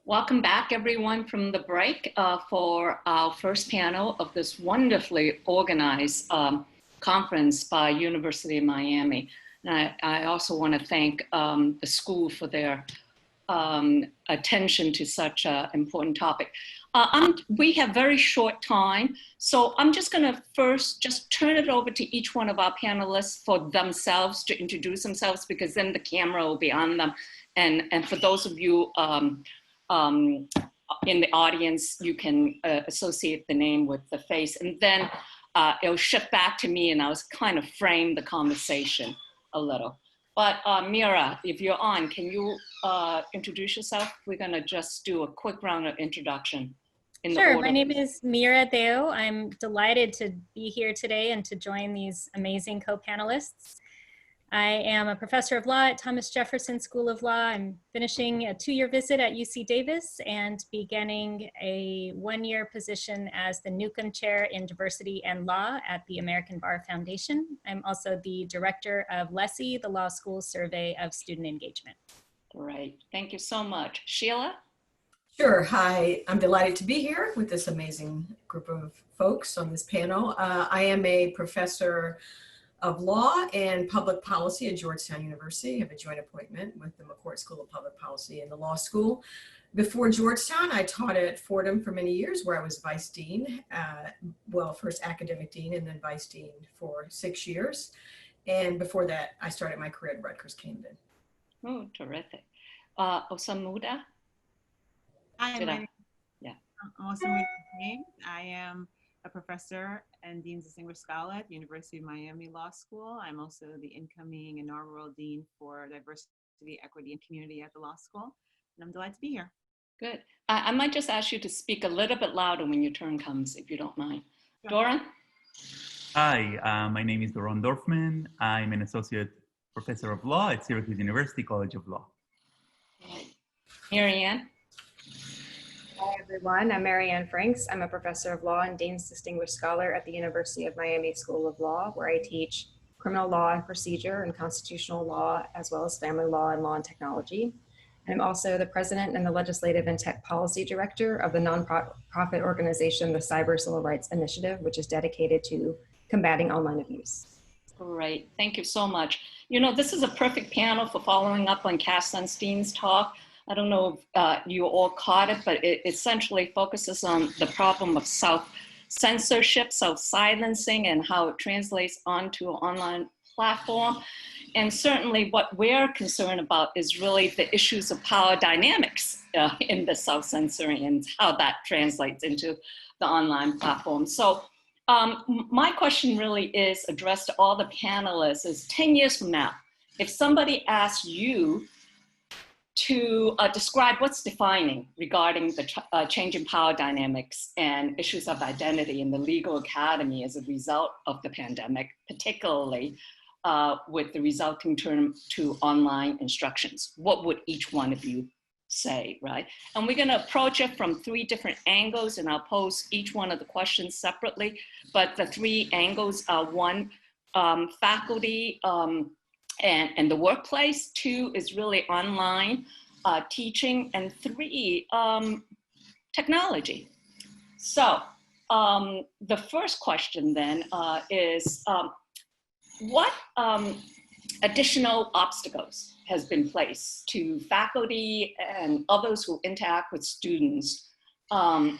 Welcome back, everyone, from the break for our first panel of this wonderfully organized conference by University of Miami. And I also want to thank the school for their attention to such an important topic. We have very short time, so I'm just going to first just turn it over to each one of our panelists for themselves to introduce themselves, because then the camera will be on them. And for those of you in the audience, you can associate the name with the face, and then it'll shift back to me and I'll kind of frame the conversation a little. But Meera, if you're on, can you introduce yourself? We're gonna just do a quick round of introduction. Sure, my name is Meera Deo. I'm delighted to be here today and to join these amazing co-panelists. I am a professor of law at Thomas Jefferson School of Law. I'm finishing a 2-year visit at UC Davis and beginning a 1-year position as the Newcomb Chair in Diversity and Law at the American Bar Foundation. I'm also the director of LESI, the Law School Survey of Student Engagement. Great, thank you so much. Sheila? Sure, hi, I'm delighted to be here with this amazing group of folks on this panel. I am a professor of Law and Public Policy at Georgetown University. I have a joint appointment with the McCourt School of Public Policy and the Law School. Before Georgetown, I taught at Fordham for many years, where I was Vice Dean, well, first Academic Dean and then Vice Dean for 6 years. And before that, I started my career at Rutgers, Camden. Oh, terrific. Osamudia? Hi, my name is Osamudia. I am a professor and Dean's Distinguished Scholar at the University of Miami Law School. I'm also the incoming inaugural Dean for Diversity, Equity, and Community at the Law School. And I'm delighted to be here. Good. I might just ask you to speak a little bit louder when your turn comes, if you don't mind. Sure. Doran? Hi, my name is Doran Dorfman. I'm an associate professor of law at Syracuse University College of Law. Marianne? Hi everyone, I'm Marianne Franks. I'm a professor of law and Dean's Distinguished Scholar at the University of Miami School of Law, where I teach criminal law and procedure and constitutional law, as well as family law and law and technology. I'm also the president and the legislative and tech policy director of the nonprofit organization, the Cyber Civil Rights Initiative, which is dedicated to combating online abuse. Great, thank you so much. You know, this is a perfect panel for following up on Cass Sunstein's talk. I don't know if you all caught it, but it essentially focuses on the problem of self-censorship, self-silencing, and how it translates onto an online platform. And certainly what we're concerned about is really the issues of power dynamics in the self-censoring and how that translates into the online platform. So my question really is addressed to all the panelists is 10 years from now, if somebody asks you to describe what's defining regarding the changing power dynamics and issues of identity in the legal academy as a result of the pandemic, particularly with the resulting turn to online instructions, what would each one of you say, right? And we're gonna approach it from 3 different angles, and I'll pose each one of the questions separately, but the 3 angles are 1, faculty, and the workplace, 2 is really online teaching, and 3, technology. So the first question then is, what additional obstacles has been placed to faculty and others who interact with students that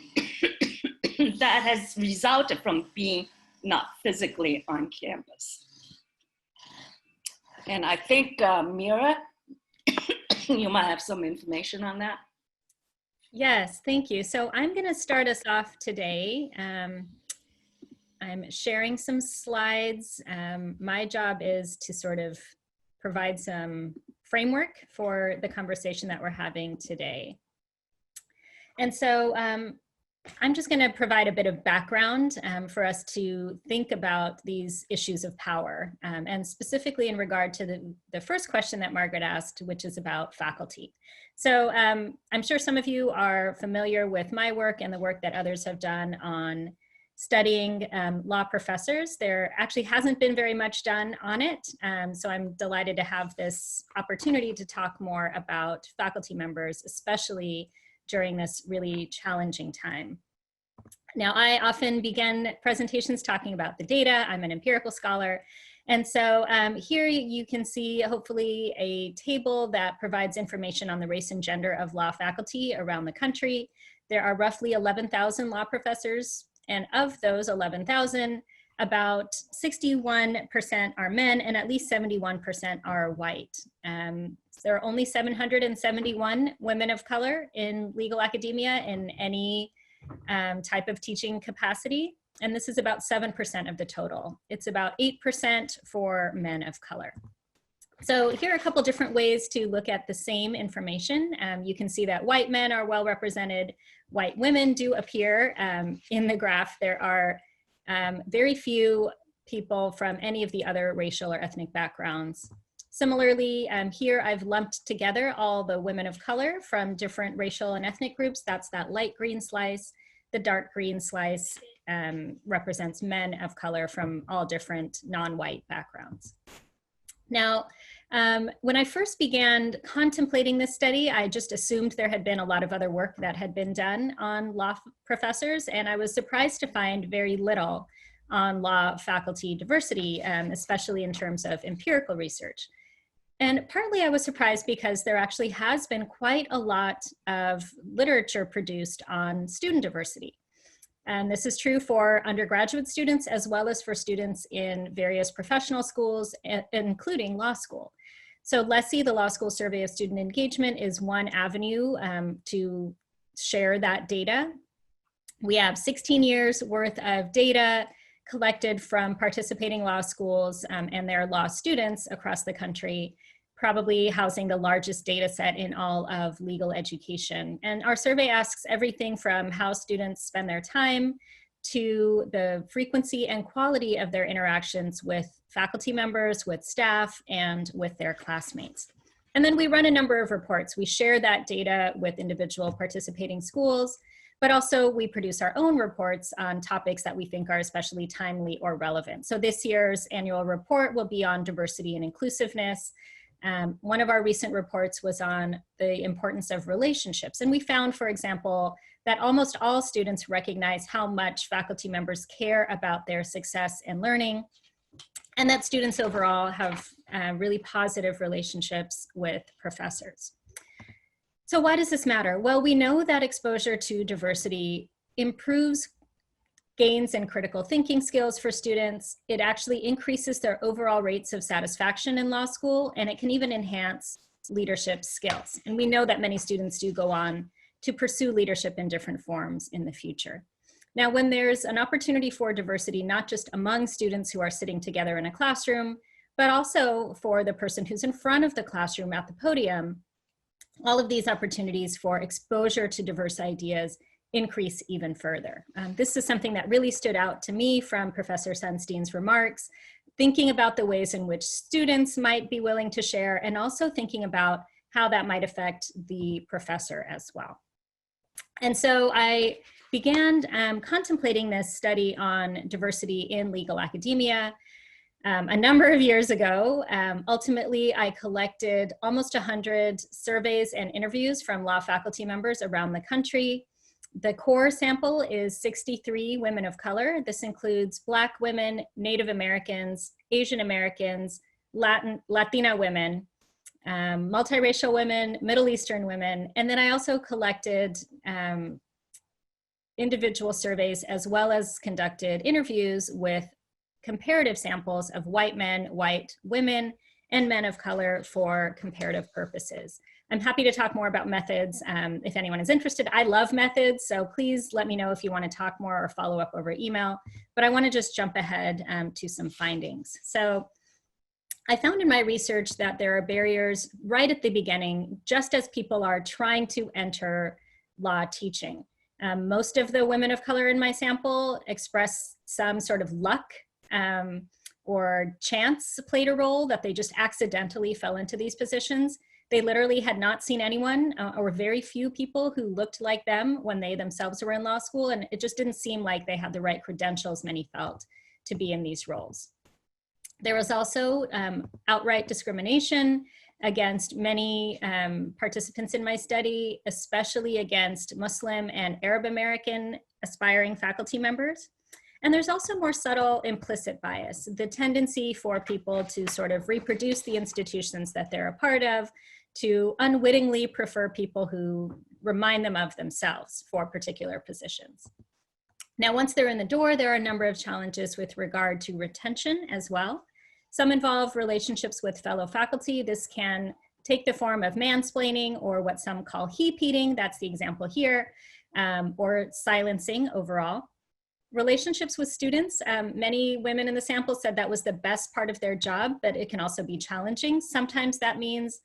has resulted from being not physically on campus? And I think, Meera, you might have some information on that. Yes, thank you. So I'm going to start us off today. I'm sharing some slides. My job is to sort of provide some framework for the conversation that we're having today. And so I'm just going to provide a bit of background for us to think about these issues of power, and specifically in regard to the first question that Margaret asked, which is about faculty. So I'm sure some of you are familiar with my work and the work that others have done on studying law professors. There actually hasn't been very much done on it, so I'm delighted to have this opportunity to talk more about faculty members, especially during this really challenging time. Now, I often begin presentations talking about the data. I'm an empirical scholar. And so here you can see, hopefully, a table that provides information on the race and gender of law faculty around the country. There are roughly 11,000 law professors, and of those 11,000, about 61% are men and at least 71% are white. There are only 771 women of color in legal academia in any type of teaching capacity. And this is about 7% of the total. It's about 8% for men of color. So here are a couple different ways to look at the same information. You can see that white men are well represented. White women do appear in the graph. There are very few people from any of the other racial or ethnic backgrounds. Similarly, here I've lumped together all the women of color from different racial and ethnic groups. That's that light green slice. The dark green slice represents men of color from all different non-white backgrounds. Now, when I first began contemplating this study, I just assumed there had been a lot of other work that had been done on law professors, and I was surprised to find very little on law faculty diversity, especially in terms of empirical research. And partly I was surprised because there actually has been quite a lot of literature produced on student diversity. And this is true for undergraduate students as well as for students in various professional schools, including law school. So LSE, the Law School Survey of Student Engagement, is one avenue to share that data. We have 16 years worth of data collected from participating law schools and their law students across the country, probably housing the largest data set in all of legal education. And our survey asks everything from how students spend their time to the frequency and quality of their interactions with faculty members, with staff, and with their classmates. And then we run a number of reports. We share that data with individual participating schools, but also we produce our own reports on topics that we think are especially timely or relevant. So this year's annual report will be on diversity and inclusiveness. One of our recent reports was on the importance of relationships. And we found, for example, that almost all students recognize how much faculty members care about their success and learning, and that students overall have really positive relationships with professors. So why does this matter? Well, we know that exposure to diversity improves gains in critical thinking skills for students. It actually increases their overall rates of satisfaction in law school, and it can even enhance leadership skills. And we know that many students do go on to pursue leadership in different forms in the future. Now, when there's an opportunity for diversity, not just among students who are sitting together in a classroom, but also for the person who's in front of the classroom at the podium, all of these opportunities for exposure to diverse ideas increase even further. This is something that really stood out to me from Professor Sunstein's remarks, thinking about the ways in which students might be willing to share, and also thinking about how that might affect the professor as well. And so I began contemplating this study on diversity in legal academia a number of years ago. Ultimately, I collected almost 100 surveys and interviews from law faculty members around the country. The core sample is 63 women of color. This includes Black women, Native Americans, Asian Americans, Latina women, multiracial women, Middle Eastern women, and then I also collected individual surveys as well as conducted interviews with comparative samples of white men, white women, and men of color for comparative purposes. I'm happy to talk more about methods if anyone is interested. I love methods, so please let me know if you want to talk more or follow up over email, but I want to just jump ahead to some findings. So I found in my research that there are barriers right at the beginning, just as people are trying to enter law teaching. Most of the women of color in my sample express some sort of luck or chance played a role, that they just accidentally fell into these positions. They literally had not seen anyone or very few people who looked like them when they themselves were in law school, and it just didn't seem like they had the right credentials, many felt, to be in these roles. There was also outright discrimination. against many participants in my study, especially against Muslim and Arab American aspiring faculty members. And there's also more subtle implicit bias, the tendency for people to sort of reproduce the institutions that they're a part of, to unwittingly prefer people who remind them of themselves for particular positions. Now, once they're in the door, there are a number of challenges with regard to retention as well. Some involve relationships with fellow faculty. This can take the form of mansplaining or what some call heap-eating, that's the example here, or silencing overall. Relationships with students, many women in the sample said that was the best part of their job, but it can also be challenging. Sometimes that means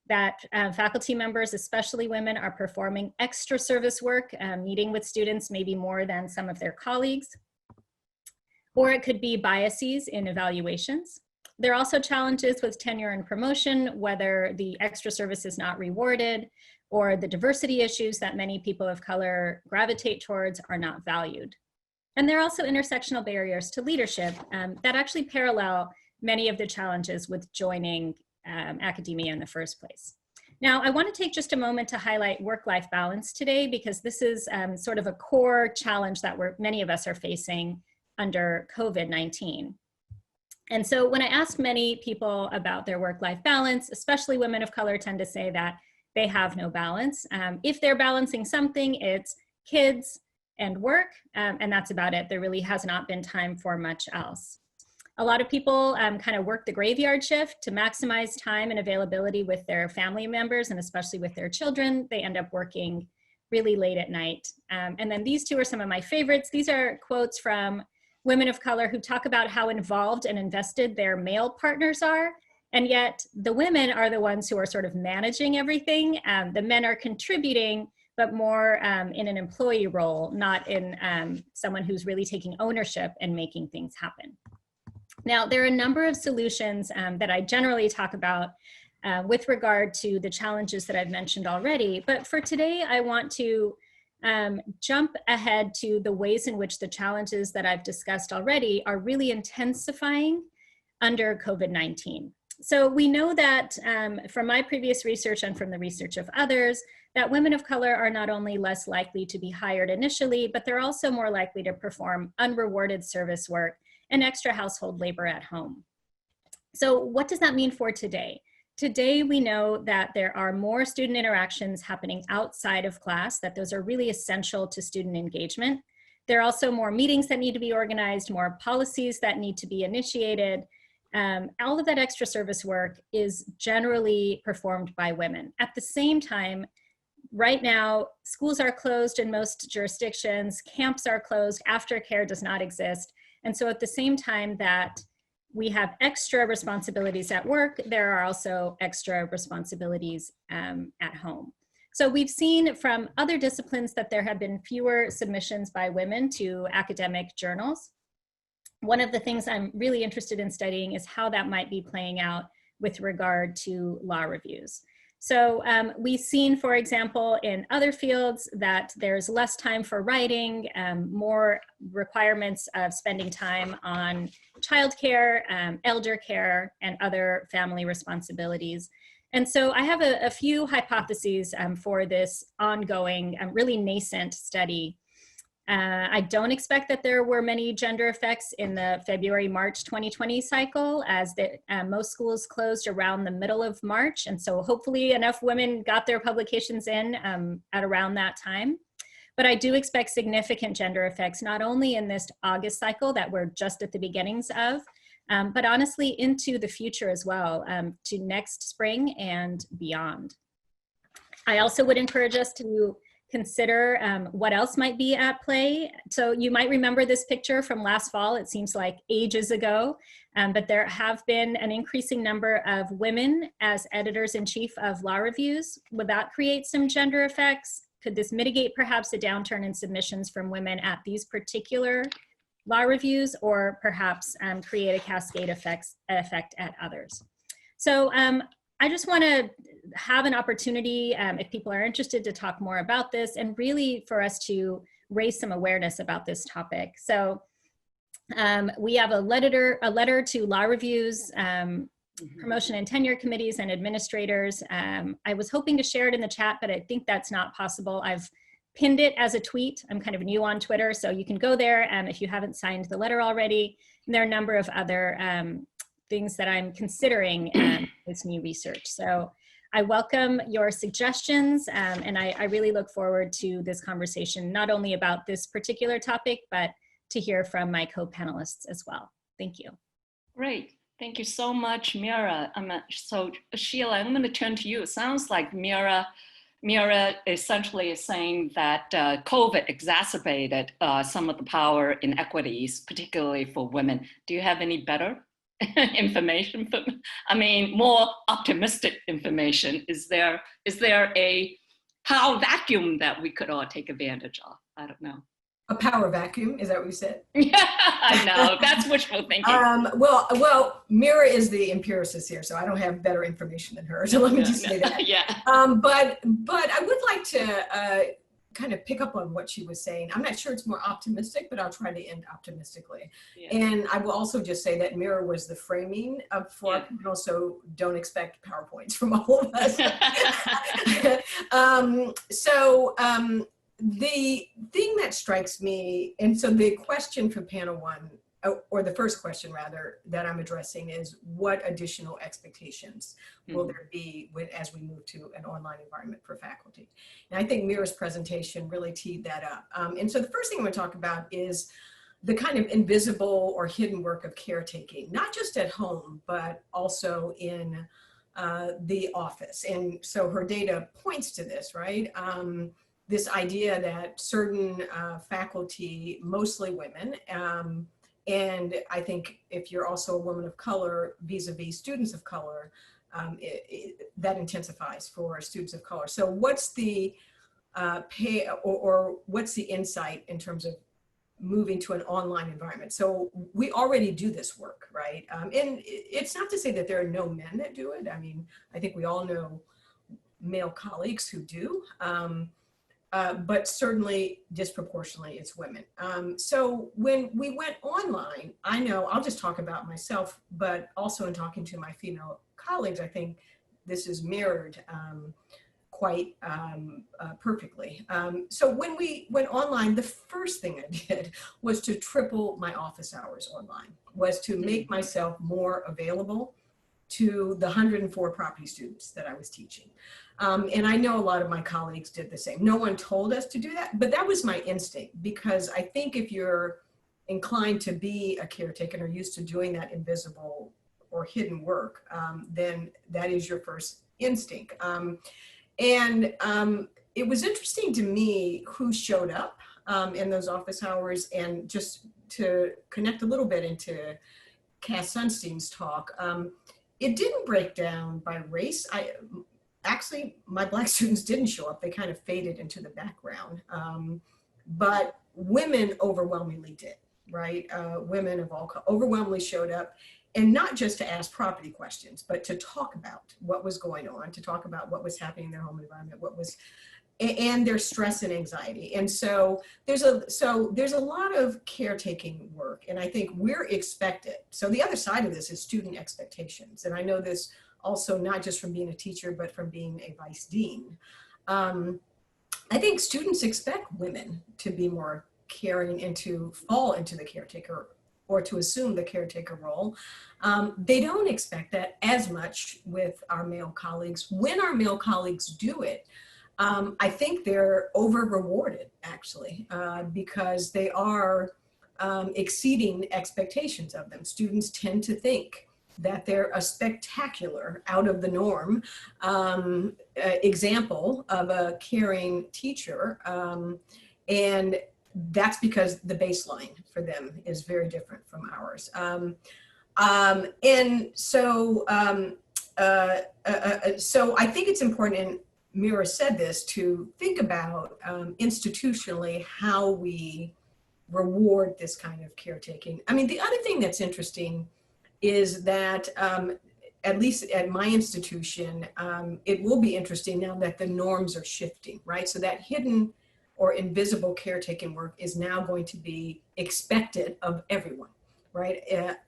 that faculty members, especially women, are performing extra service work, meeting with students maybe more than some of their colleagues. Or it could be biases in evaluations. There are also challenges with tenure and promotion, whether the extra service is not rewarded, or the diversity issues that many people of color gravitate towards are not valued. And there are also intersectional barriers to leadership that actually parallel many of the challenges with joining academia in the first place. Now, I want to take just a moment to highlight work-life balance today, because this is sort of a core challenge that many of us are facing under COVID-19. And so when I ask many people about their work-life balance, especially women of color tend to say that they have no balance. If they're balancing something, it's kids and work, and that's about it. There really has not been time for much else. A lot of people kind of work the graveyard shift to maximize time and availability with their family members, and especially with their children. They end up working really late at night. And then these two are some of my favorites. These are quotes from women of color who talk about how involved and invested their male partners are. And yet the women are the ones who are sort of managing everything. The men are contributing, but more in an employee role, not in someone who's really taking ownership and making things happen. Now, there are a number of solutions that I generally talk about with regard to the challenges that I've mentioned already. But for today, I want to jump ahead to the ways in which the challenges that I've discussed already are really intensifying under COVID-19. So we know that from my previous research and from the research of others, that women of color are not only less likely to be hired initially, but they're also more likely to perform unrewarded service work and extra household labor at home. So what does that mean for today? Today, we know that there are more student interactions happening outside of class, that those are really essential to student engagement. There are also more meetings that need to be organized, more policies that need to be initiated. All of that extra service work is generally performed by women. At the same time, right now, schools are closed in most jurisdictions, camps are closed, aftercare does not exist. And so at the same time that we have extra responsibilities at work, there are also extra responsibilities at home. So we've seen from other disciplines that there have been fewer submissions by women to academic journals. One of the things I'm really interested in studying is how that might be playing out with regard to law reviews. So we've seen, for example, in other fields that there's less time for writing, more requirements of spending time on childcare, elder care, and other family responsibilities. And so I have a few hypotheses for this ongoing, really nascent study. I don't expect that there were many gender effects in the February-March 2020 cycle, as most schools closed around the middle of March. And so hopefully enough women got their publications in at around that time. But I do expect significant gender effects, not only in this August cycle that we're just at the beginnings of, but honestly into the future as well, to next spring and beyond. I also would encourage us to consider what else might be at play. So you might remember this picture from last fall. It seems like ages ago, but there have been an increasing number of women as editors-in-chief of law reviews. Would that create some gender effects? Could this mitigate perhaps a downturn in submissions from women at these particular law reviews, or perhaps create a cascade effect at others? So I just want to have an opportunity, if people are interested, to talk more about this, and really for us to raise some awareness about this topic. So we have a letter to law reviews promotion and tenure committees and administrators. I was hoping to share it in the chat, but I think that's not possible. I've pinned it as a tweet. I'm kind of new on Twitter, so you can go there if you haven't signed the letter already. And there are a number of other things that I'm considering with new research. So I welcome your suggestions, and I really look forward to this conversation, not only about this particular topic, but to hear from my co-panelists as well. Thank you. Great. Thank you so much, Meera. So Sheila, I'm going to turn to you. It sounds like Meera essentially is saying that COVID exacerbated some of the power inequities, particularly for women. Do you have any better information? More optimistic information. Is there a power vacuum that we could all take advantage of? I don't know. A power vacuum, is that what you said? Yeah, I know, that's wishful thinking. Well, Meera is the empiricist here, so I don't have better information than her, so let me just say that. Yeah. But I would like to kind of pick up on what she was saying. I'm not sure it's more optimistic, but I'll try to end optimistically. Yeah. And I will also just say that Meera was the framing for our panel, so don't expect PowerPoints from all of us. The thing that strikes me, and so the question for panel one, or the first question rather, that I'm addressing is what additional expectations will there be as we move to an online environment for faculty? And I think Meera's presentation really teed that up. And so the first thing I'm going to talk about is the kind of invisible or hidden work of caretaking, not just at home, but also in the office. And so her data points to this, right? This idea that certain faculty, mostly women, and I think if you're also a woman of color, vis-a-vis students of color, that intensifies for students of color. So what's the what's the insight in terms of moving to an online environment? So we already do this work, right? And it's not to say that there are no men that do it. I mean, I think we all know male colleagues who do. But certainly disproportionately it's women. So when we went online, I know, I'll just talk about myself, but also in talking to my female colleagues, I think this is mirrored quite perfectly. So when we went online, the first thing I did was to triple my office hours online, was to make myself more available to the 104 property students that I was teaching. And I know a lot of my colleagues did the same. No one told us to do that, but that was my instinct, because I think if you're inclined to be a caretaker or used to doing that invisible or hidden work, then that is your first instinct. And it was interesting to me who showed up in those office hours, and just to connect a little bit into Cass Sunstein's talk, it didn't break down by race. Actually, my Black students didn't show up. They kind of faded into the background. But women overwhelmingly did, right? Women of all overwhelmingly showed up, and not just to ask property questions, but to talk about what was going on, to talk about what was happening in their home environment, and their stress and anxiety. And so there's a lot of caretaking work, and I think we're expected. So the other side of this is student expectations. And I know this also not just from being a teacher, but from being a vice dean. I think students expect women to be more caring and to fall into the caretaker or to assume the caretaker role. They don't expect that as much with our male colleagues. When our male colleagues do it, I think they're over rewarded actually, because they are exceeding expectations of them. Students tend to think that they're a spectacular, out of the norm example of a caring teacher. And that's because the baseline for them is very different from ours. So I think it's important, and Meera said this, to think about institutionally how we reward this kind of caretaking. I mean, the other thing that's interesting is that at least at my institution, it will be interesting now that the norms are shifting, right? So that hidden or invisible caretaking work is now going to be expected of everyone, right?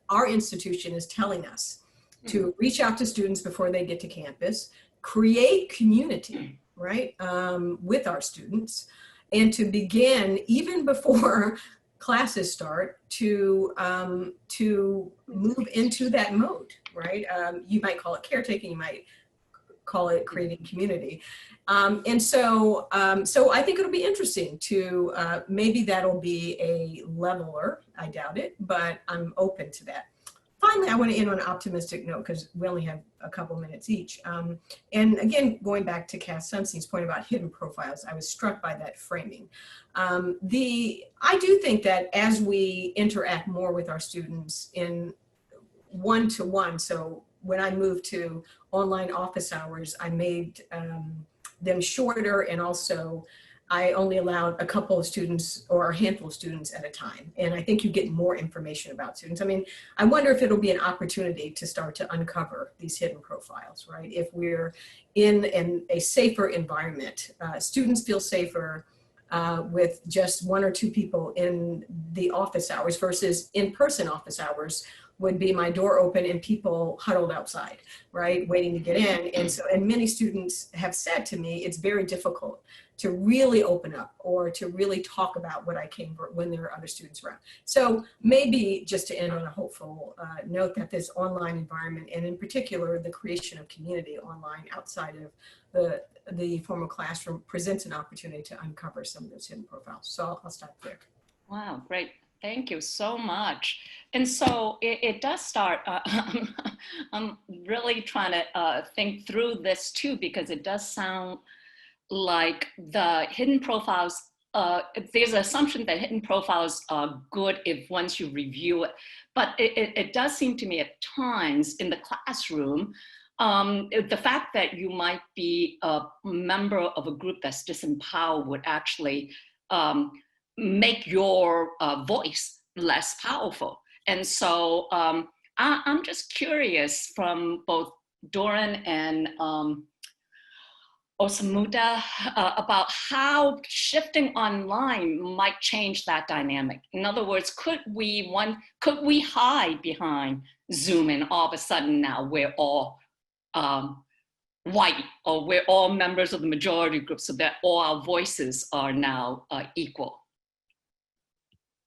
Our institution is telling us to reach out to students before they get to campus, create community, right, with our students, and to begin even before classes start to move into that mode, right? You might call it caretaking, you might call it creating community. So I think it'll be interesting to, maybe that'll be a leveler, I doubt it, but I'm open to that. Finally, I want to end on an optimistic note because we only have a couple minutes each. And again, going back to Cass Sunstein's point about hidden profiles, I was struck by that framing. I do think that as we interact more with our students in one-to-one, so when I moved to online office hours, I made them shorter, and also I only allowed a couple of students or a handful of students at a time. And I think you get more information about students. I mean, I wonder if it'll be an opportunity to start to uncover these hidden profiles, right? If we're in a safer environment, students feel safer with just one or two people in the office hours versus in-person office hours would be my door open and people huddled outside, right, waiting to get in. And many students have said to me, it's very difficult to really open up or to really talk about what I came for when there are other students around. So maybe just to end on a hopeful note that this online environment, and in particular, the creation of community online outside of the formal classroom, presents an opportunity to uncover some of those hidden profiles. So I'll stop there. Wow, great. Thank you so much. And so it does start, I'm really trying to think through this too, because it does sound like the hidden profiles, there's an assumption that hidden profiles are good if once you review it, but it does seem to me at times in the classroom, the fact that you might be a member of a group that's disempowered would actually make your voice less powerful. And so I'm just curious from both Doran and Osamudia about how shifting online might change that dynamic. In other words, could we hide behind Zoom and all of a sudden now we're all white, or we're all members of the majority group so that all our voices are now equal?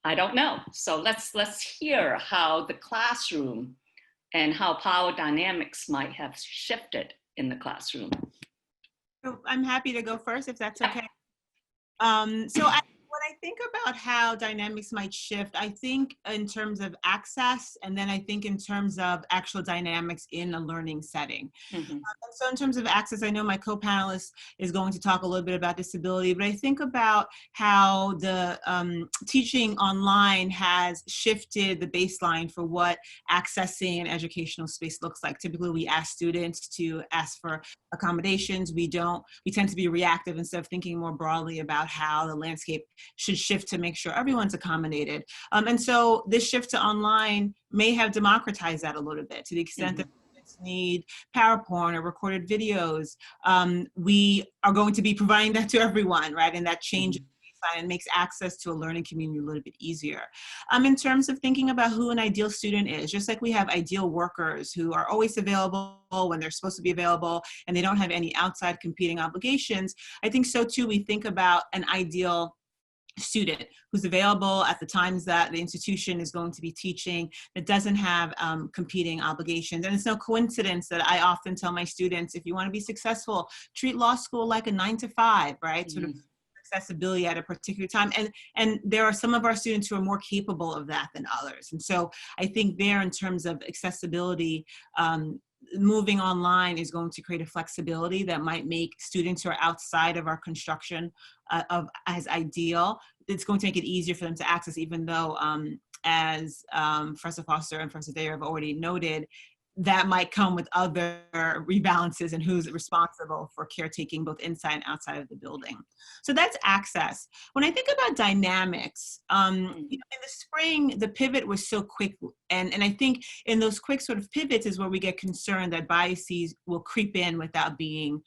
I don't know. So let's hear how the classroom and how power dynamics might have shifted in the classroom. So I'm happy to go first if that's okay. When I think about how dynamics might shift, I think in terms of access, and then I think in terms of actual dynamics in a learning setting. Mm-hmm. So in terms of access, I know my co-panelist is going to talk a little bit about disability, but I think about how the teaching online has shifted the baseline for what accessing an educational space looks like. Typically, we ask students to ask for accommodations. We tend to be reactive instead of thinking more broadly about how the landscape should shift to make sure everyone's accommodated. And so this shift to online may have democratized that a little bit to the extent that students need PowerPoint or recorded videos. We are going to be providing that to everyone, right? And that changes and makes access to a learning community a little bit easier. In terms of thinking about who an ideal student is, just like we have ideal workers who are always available when they're supposed to be available and they don't have any outside competing obligations, I think so too we think about an ideal student who's available at the times that the institution is going to be teaching, that doesn't have competing obligations. And it's no coincidence that I often tell my students, if you want to be successful, treat law school like a 9-to-5, right? Sort of accessibility at a particular time. And there are some of our students who are more capable of that than others. And so I think there, in terms of accessibility, moving online is going to create a flexibility that might make students who are outside of our construction as ideal. It's going to make it easier for them to access, even though, as Professor Foster and Professor Deo have already noted, that might come with other rebalances and who's responsible for caretaking both inside and outside of the building. So that's access. When I think about dynamics, in the spring, the pivot was so quick. And I think in those quick sort of pivots is where we get concerned that biases will creep in without being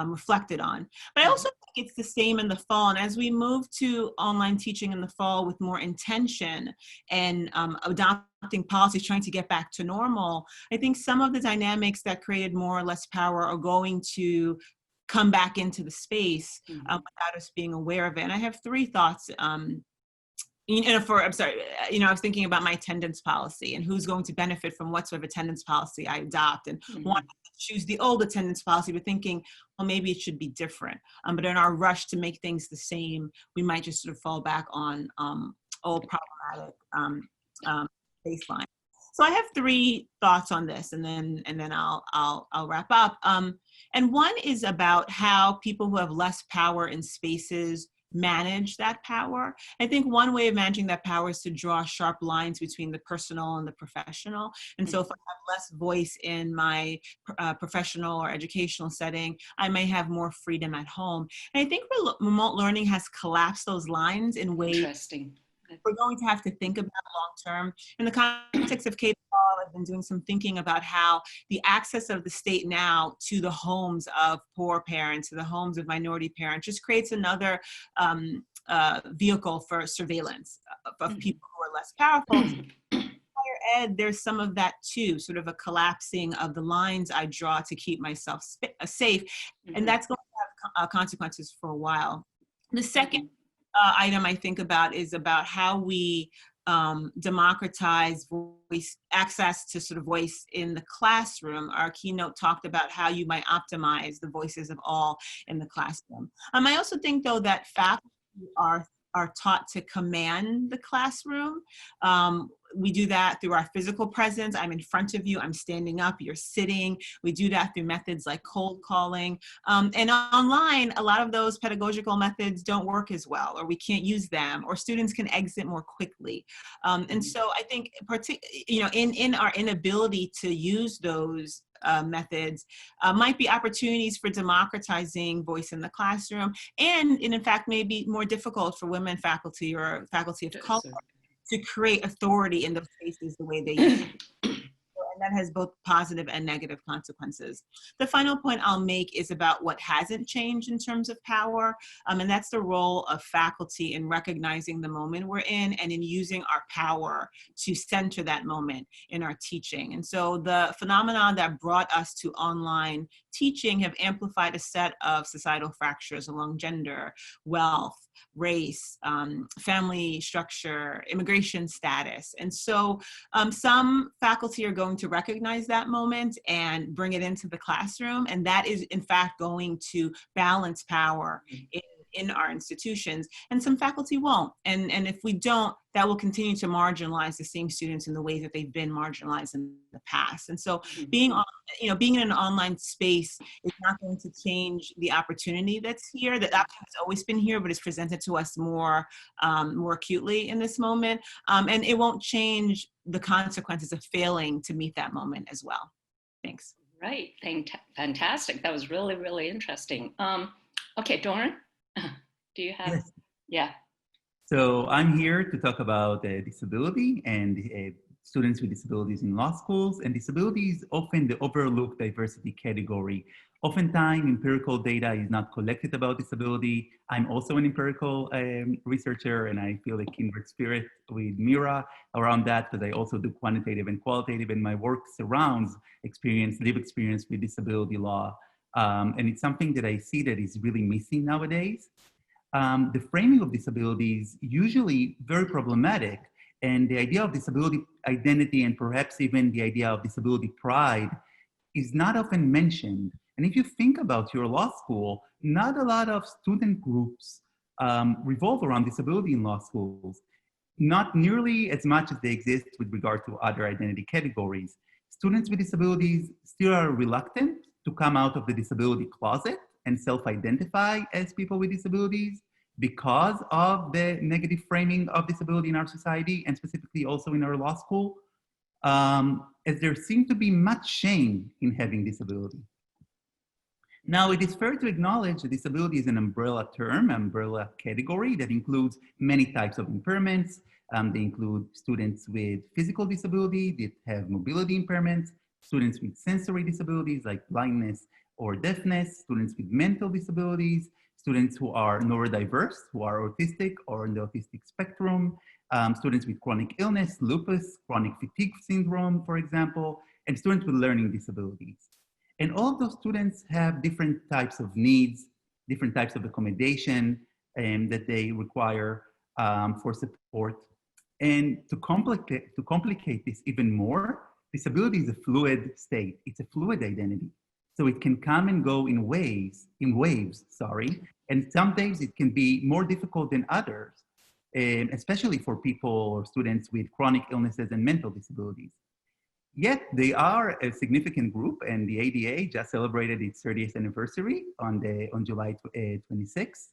reflected on. But I also think it's the same in the fall. And as we move to online teaching in the fall with more intention and adopting policies, trying to get back to normal, I think some of the dynamics that created more or less power are going to come back into the space without us being aware of it. And I have three thoughts. I'm sorry, I was thinking about my attendance policy and who's going to benefit from what sort of attendance policy I adopt, and wanting to choose the old attendance policy, but thinking, well, maybe it should be different. But in our rush to make things the same, we might just sort of fall back on old problematic baseline. So I have three thoughts on this, and then I'll wrap up. And one is about how people who have less power in spaces manage that power. I think one way of managing that power is to draw sharp lines between the personal and the professional. And so if I have less voice in my professional or educational setting, I may have more freedom at home. And I think remote learning has collapsed those lines in ways we're going to have to think about long-term. In the context of K-12, I've been doing some thinking about how the access of the state now to the homes of poor parents, to the homes of minority parents, just creates another vehicle for surveillance of people who are less powerful. Higher ed, there's some of that too, sort of a collapsing of the lines I draw to keep myself safe. And that's going to have consequences for a while. The second item I think about is about how we democratize access to sort of voice in the classroom. Our keynote talked about how you might optimize the voices of all in the classroom. I also think, though, that faculty are taught to command the classroom. We do that through our physical presence. I'm in front of you, I'm standing up, you're sitting. We do that through methods like cold calling. And online, a lot of those pedagogical methods don't work as well, or we can't use them, or students can exit more quickly. And so I think, in our inability to use those methods might be opportunities for democratizing voice in the classroom, and in fact may be more difficult for women faculty or faculty of color to create authority in those spaces the way they use. And that has both positive and negative consequences. The final point I'll make is about what hasn't changed in terms of power, and that's the role of faculty in recognizing the moment we're in and in using our power to center that moment in our teaching. And so the phenomenon that brought us to online teaching have amplified a set of societal fractures along gender, wealth, race, family structure, immigration status. And so some faculty are going to recognize that moment and bring it into the classroom. And that is, in fact, going to balance power in our institutions. And some faculty won't. And if we don't, that will continue to marginalize the same students in the way that they've been marginalized in the past. And so being in an online space is not going to change the opportunity that's here. That opportunity has always been here, but it's presented to us more acutely in this moment. And it won't change the consequences of failing to meet that moment as well. Thanks. Right, fantastic. That was really, really interesting. Okay, Doran, do you have, yeah. So I'm here to talk about disability and students with disabilities in law schools. And disability is often the overlooked diversity category. Oftentimes, empirical data is not collected about disability. I'm also an empirical researcher, and I feel a kindred spirit with Meera around that, because I also do quantitative and qualitative, and my work surrounds lived experience with disability law. And it's something that I see that is really missing nowadays. The framing of disability is usually very problematic, and the idea of disability identity and perhaps even the idea of disability pride is not often mentioned. And if you think about your law school, not a lot of student groups revolve around disability in law schools, not nearly as much as they exist with regard to other identity categories. Students with disabilities still are reluctant to come out of the disability closet and self-identify as people with disabilities because of the negative framing of disability in our society, and specifically also in our law school, as there seems to be much shame in having disability. Now, it is fair to acknowledge that disability is an umbrella term, umbrella category that includes many types of impairments. They include students with physical disability that have mobility impairments, students with sensory disabilities like blindness or deafness, students with mental disabilities, students who are neurodiverse, who are autistic or in the autistic spectrum, students with chronic illness, lupus, chronic fatigue syndrome, for example, and students with learning disabilities. And all of those students have different types of needs, different types of accommodation that they require for support. And to complicate this even more, disability is a fluid state. It's a fluid identity. So it can come and go in waves, and some days it can be more difficult than others, especially for people or students with chronic illnesses and mental disabilities. Yet they are a significant group, and the ADA just celebrated its 30th anniversary on July 26th,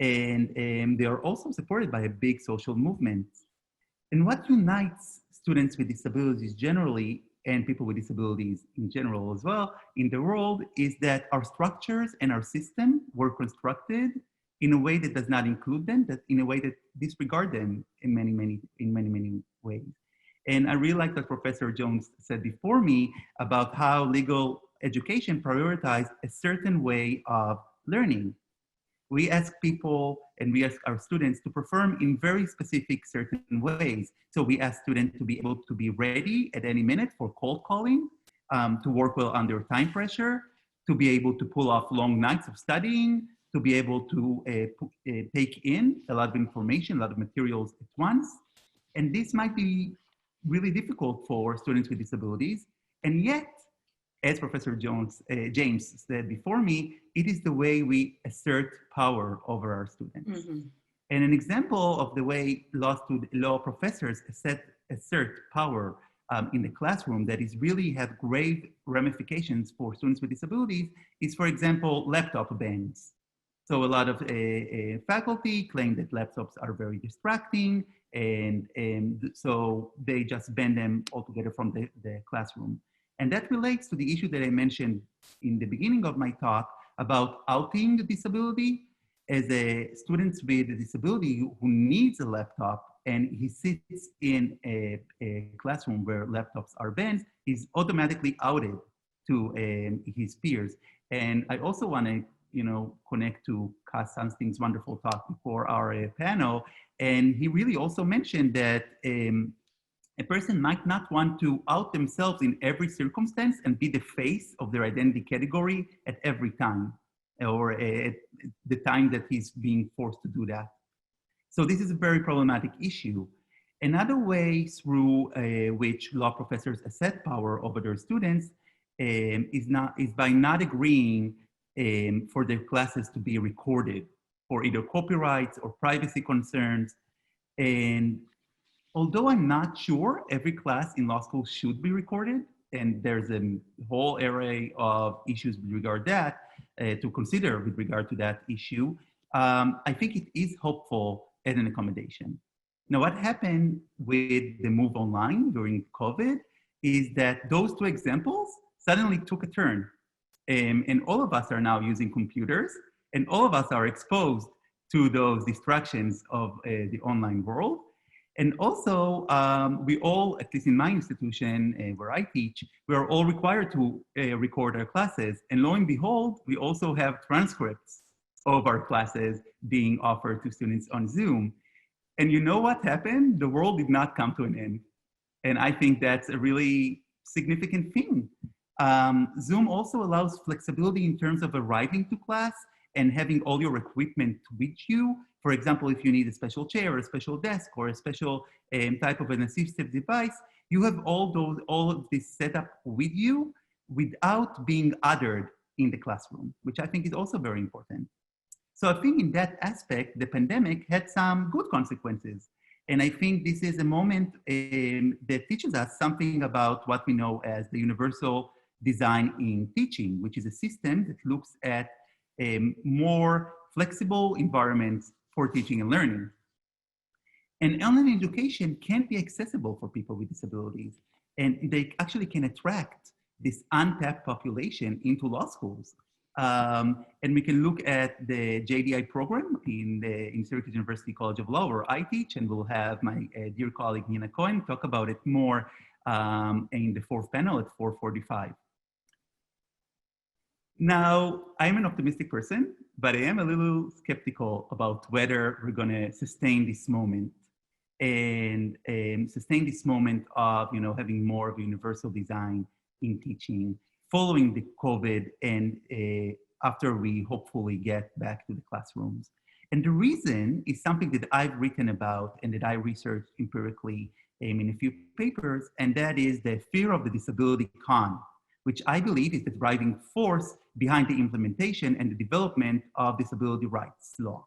and they are also supported by a big social movement. And what unites students with disabilities generally, and people with disabilities in general as well, in the world, is that our structures and our system were constructed in a way that does not include them, that in a way that disregard them in many ways. And I really like what Professor Jones said before me about how legal education prioritized a certain way of learning. We ask people and we ask our students to perform in very specific certain ways. So we ask students to be able to be ready at any minute for cold calling, to work well under time pressure, to be able to pull off long nights of studying, to be able to take in a lot of information, a lot of materials at once. And this might be really difficult for students with disabilities. And yet, as Professor James said before me, it is the way we assert power over our students. Mm-hmm. And an example of the way law professors assert power in the classroom that is really have grave ramifications for students with disabilities is, for example, laptop bans. So a lot of faculty claim that laptops are very distracting, and so they just ban them altogether from the classroom. And that relates to the issue that I mentioned in the beginning of my talk about outing the disability. As a student with a disability who needs a laptop and he sits in a classroom where laptops are banned, he's automatically outed to his peers. And I also want to connect to Cass Sunstein's wonderful talk before our panel. And he really also mentioned that a person might not want to out themselves in every circumstance and be the face of their identity category at every time, or at the time that he's being forced to do that. So this is a very problematic issue. Another way through which law professors assert power over their students is by not agreeing for their classes to be recorded for either copyrights or privacy concerns. And although I'm not sure every class in law school should be recorded, and there's a whole array of issues with regard to that, to consider with regard to that issue, I think it is hopeful as an accommodation. Now, what happened with the move online during COVID is that those two examples suddenly took a turn. And all of us are now using computers, and all of us are exposed to those distractions of the online world. And also, we all, at least in my institution where I teach, we are all required to record our classes. And lo and behold, we also have transcripts of our classes being offered to students on Zoom. And you know what happened? The world did not come to an end. And I think that's a really significant thing. Zoom also allows flexibility in terms of arriving to class and having all your equipment with you. For example, if you need a special chair, or a special desk, or a special type of an assistive device, you have all of this set up with you without being othered in the classroom, which I think is also very important. So I think in that aspect, the pandemic had some good consequences. And I think this is a moment that teaches us something about what we know as the universal design in teaching, which is a system that looks at more flexible environments for teaching and learning. And online education can be accessible for people with disabilities, and they actually can attract this untapped population into law schools. And we can look at the JDI program in Syracuse University College of Law, where I teach, and we'll have my dear colleague Nina Cohen talk about it more in the fourth panel at 4:45. Now, I'm an optimistic person, but I am a little skeptical about whether we're going to sustain this moment and sustain this moment of, having more of a universal design in teaching following the COVID and after we hopefully get back to the classrooms. And the reason is something that I've written about and that I researched empirically in a few papers, and that is the fear of the disability con, which I believe is the driving force behind the implementation and the development of disability rights law.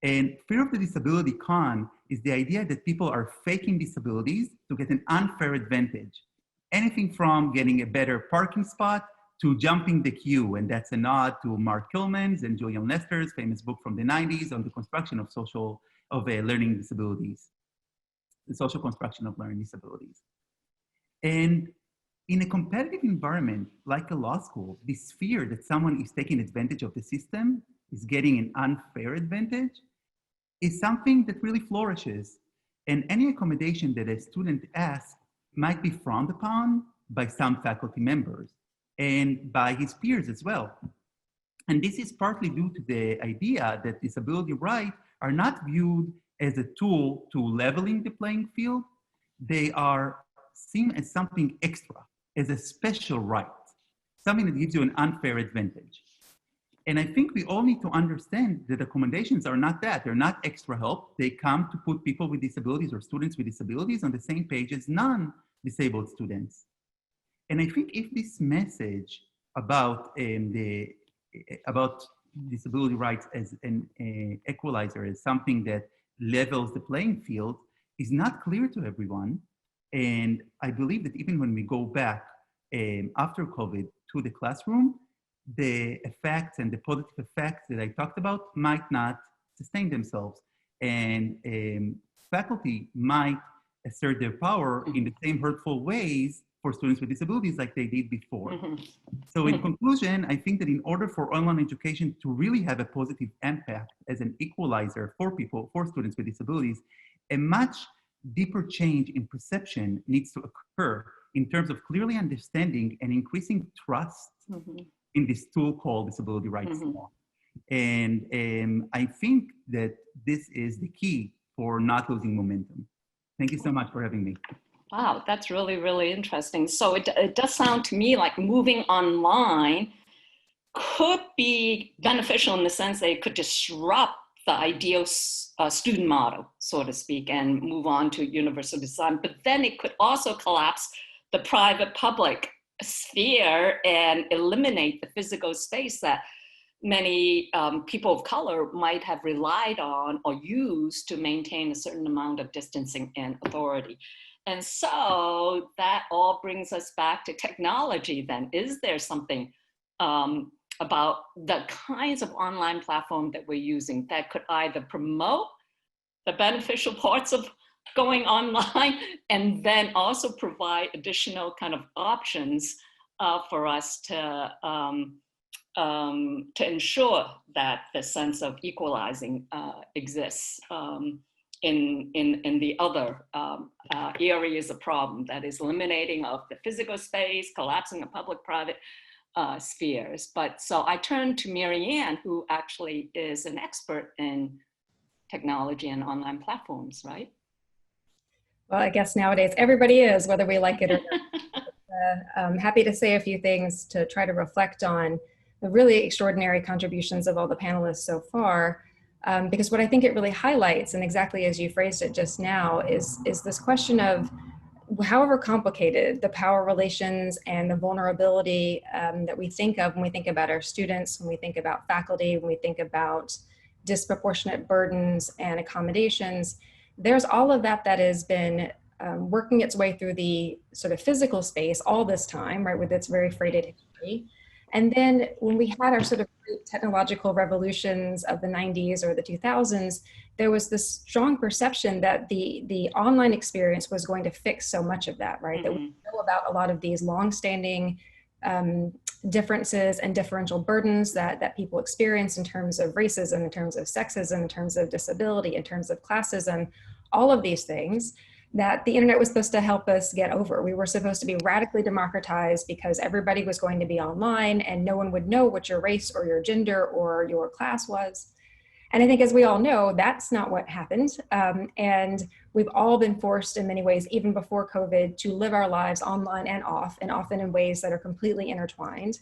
And fear of the disability con is the idea that people are faking disabilities to get an unfair advantage. Anything from getting a better parking spot to jumping the queue. And that's a nod to Mark Kilman's and Julian Lester's famous book from the 90s on the construction of learning disabilities, the social construction of learning disabilities. And in a competitive environment like a law school, this fear that someone is taking advantage of the system, is getting an unfair advantage, is something that really flourishes. And any accommodation that a student asks might be frowned upon by some faculty members and by his peers as well. And this is partly due to the idea that disability rights are not viewed as a tool to leveling the playing field. They are seen as something extra, as a special right, something that gives you an unfair advantage. And I think we all need to understand that accommodations are not that. They're not extra help. They come to put people with disabilities or students with disabilities on the same page as non-disabled students. And I think if this message about disability rights as an equalizer, as something that levels the playing field, is not clear to everyone. And I believe that even when we go back after COVID to the classroom, the effects and the positive effects that I talked about might not sustain themselves. And faculty might assert their power in the same hurtful ways for students with disabilities like they did before. So in conclusion, I think that in order for online education to really have a positive impact as an equalizer for students with disabilities, a much deeper change in perception needs to occur in terms of clearly understanding and increasing trust in this tool called disability rights law. And I think that this is the key for not losing momentum. Thank you so much for having me. Wow, that's really, really interesting. So it does sound to me like moving online could be beneficial in the sense that it could disrupt the ideal student model, so to speak, and move on to universal design. But then it could also collapse the private-public sphere and eliminate the physical space that many people of color might have relied on or used to maintain a certain amount of distancing and authority. And so that all brings us back to technology then. Is there something about the kinds of online platform that we're using that could either promote the beneficial parts of going online and then also provide additional kind of options for us to ensure that the sense of equalizing exists in the other areas of problem, that is eliminating of the physical space, collapsing of public-private spheres. But so I turn to Marianne, who actually is an expert in technology and online platforms, right? Well, I guess nowadays everybody is, whether we like it or not. I'm happy to say a few things to try to reflect on the really extraordinary contributions of all the panelists so far. Because what I think it really highlights, and exactly as you phrased it just now, is this question of however complicated the power relations and the vulnerability that we think of when we think about our students, when we think about faculty, when we think about disproportionate burdens and accommodations, there's all of that that has been working its way through the sort of physical space all this time, right, with its very freighted history. And then when we had our sort of technological revolutions of the 90s or the 2000s, there was this strong perception that the online experience was going to fix so much of that, right? That we know about a lot of these longstanding differences and differential burdens that people experience in terms of racism, in terms of sexism, in terms of disability, in terms of classism, all of these things. that the internet was supposed to help us get over. We were supposed to be radically democratized because everybody was going to be online and no one would know what your race or your gender or your class was. And I think, as we all know, that's not what happened. And we've all been forced in many ways, even before COVID, to live our lives online and off, and often in ways that are completely intertwined.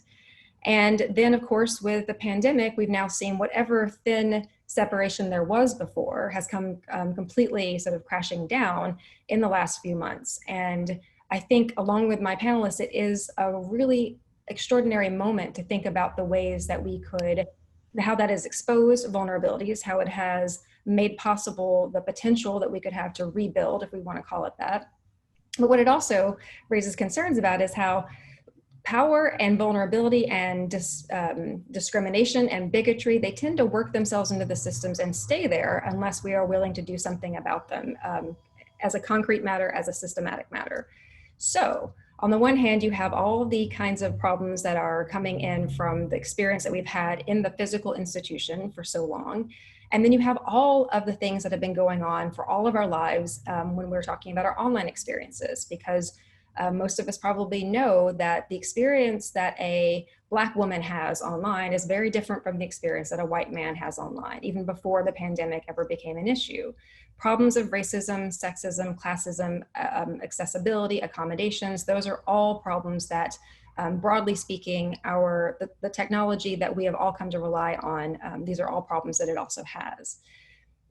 And then, of course, with the pandemic, we've now seen whatever thin separation there was before has come completely sort of crashing down in the last few months. And I think, along with my panelists, it is a really extraordinary moment to think about the ways that we could, how that has exposed vulnerabilities, how it has made possible the potential that we could have to rebuild, if we want to call it that. But what it also raises concerns about is how power and vulnerability and discrimination and bigotry, they tend to work themselves into the systems and stay there unless we are willing to do something about them as a concrete matter, as a systematic matter. So on the one hand, you have all of the kinds of problems that are coming in from the experience that we've had in the physical institution for so long. And then you have all of the things that have been going on for all of our lives when we're talking about our online experiences, because most of us probably know that the experience that a Black woman has online is very different from the experience that a white man has online, even before the pandemic ever became an issue. Problems of racism, sexism, classism, accessibility, accommodations, those are all problems that, broadly speaking, the technology that we have all come to rely on, these are all problems that it also has.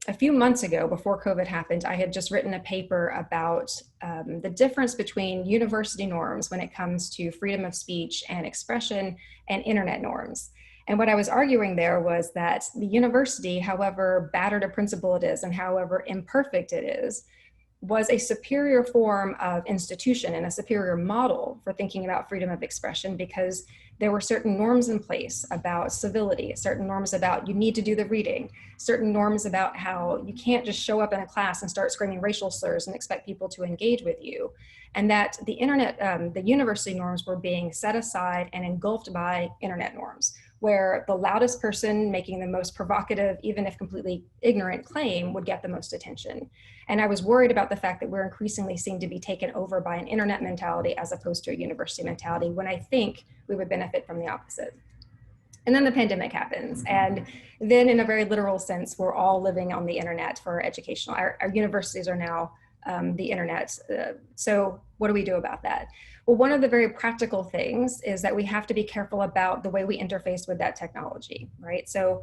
A few months ago, before COVID happened, I had just written a paper about the difference between university norms when it comes to freedom of speech and expression and internet norms. And what I was arguing there was that the university, however battered a principle it is and however imperfect it is, was a superior form of institution and a superior model for thinking about freedom of expression, because there were certain norms in place about civility, certain norms about you need to do the reading, certain norms about how you can't just show up in a class and start screaming racial slurs and expect people to engage with you. And that the internet, the university norms were being set aside and engulfed by internet norms, where the loudest person making the most provocative, even if completely ignorant claim would get the most attention. And I was worried about the fact that we're increasingly seen to be taken over by an internet mentality as opposed to a university mentality, when I think we would benefit from the opposite. And then the pandemic happens. And then, in a very literal sense, we're all living on the internet for educational. Our universities are now the internet. So what do we do about that? Well, one of the very practical things is that we have to be careful about the way we interface with that technology, right? So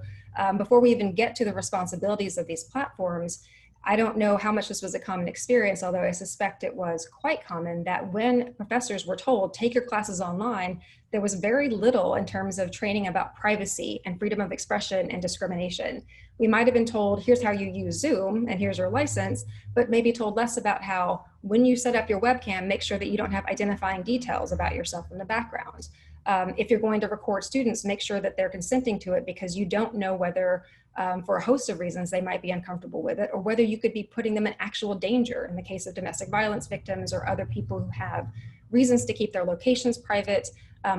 before we even get to the responsibilities of these platforms, I don't know how much this was a common experience, although I suspect it was quite common, that when professors were told, take your classes online, there was very little in terms of training about privacy and freedom of expression and discrimination. We might have been told, here's how you use Zoom and here's your license, but maybe told less about how, when you set up your webcam, make sure that you don't have identifying details about yourself in the background. If you're going to record students, make sure that they're consenting to it, because you don't know whether, for a host of reasons, they might be uncomfortable with it, or whether you could be putting them in actual danger in the case of domestic violence victims or other people who have reasons to keep their locations private,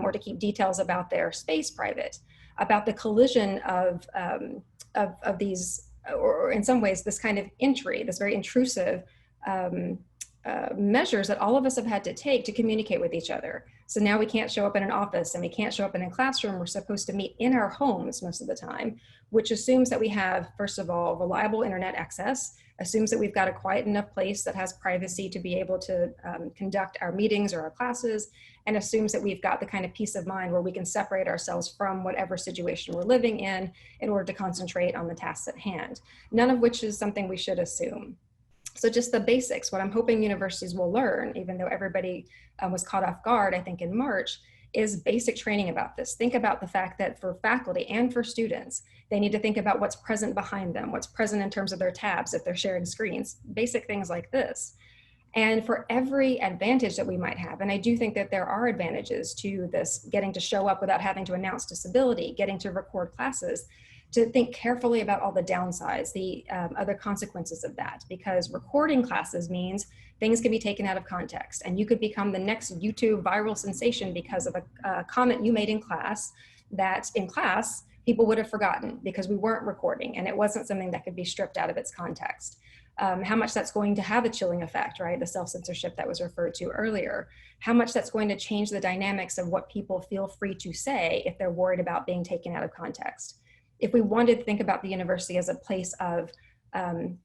or to keep details about their space private, about the collision of these, or in some ways, this kind of entry, this very intrusive measures that all of us have had to take to communicate with each other. So now we can't show up in an office and we can't show up in a classroom. We're supposed to meet in our homes most of the time, which assumes that we have, first of all, reliable internet access, assumes that we've got a quiet enough place that has privacy to be able to conduct our meetings or our classes, and assumes that we've got the kind of peace of mind where we can separate ourselves from whatever situation we're living in order to concentrate on the tasks at hand, none of which is something we should assume. So just the basics, what I'm hoping universities will learn, even though everybody was caught off guard, I think, in March, is basic training about this. Think about the fact that for faculty and for students, they need to think about what's present behind them, what's present in terms of their tabs if they're sharing screens, basic things like this. And for every advantage that we might have, and I do think that there are advantages to this, getting to show up without having to announce disability, getting to record classes, to think carefully about all the downsides, the other consequences of that, because recording classes means things can be taken out of context, and you could become the next YouTube viral sensation because of a comment you made in class that in class people would have forgotten because we weren't recording and it wasn't something that could be stripped out of its context. how much that's going to have a chilling effect, right? The self-censorship that was referred to earlier, how much that's going to change the dynamics of what people feel free to say if they're worried about being taken out of context. If we wanted to think about the university as a place of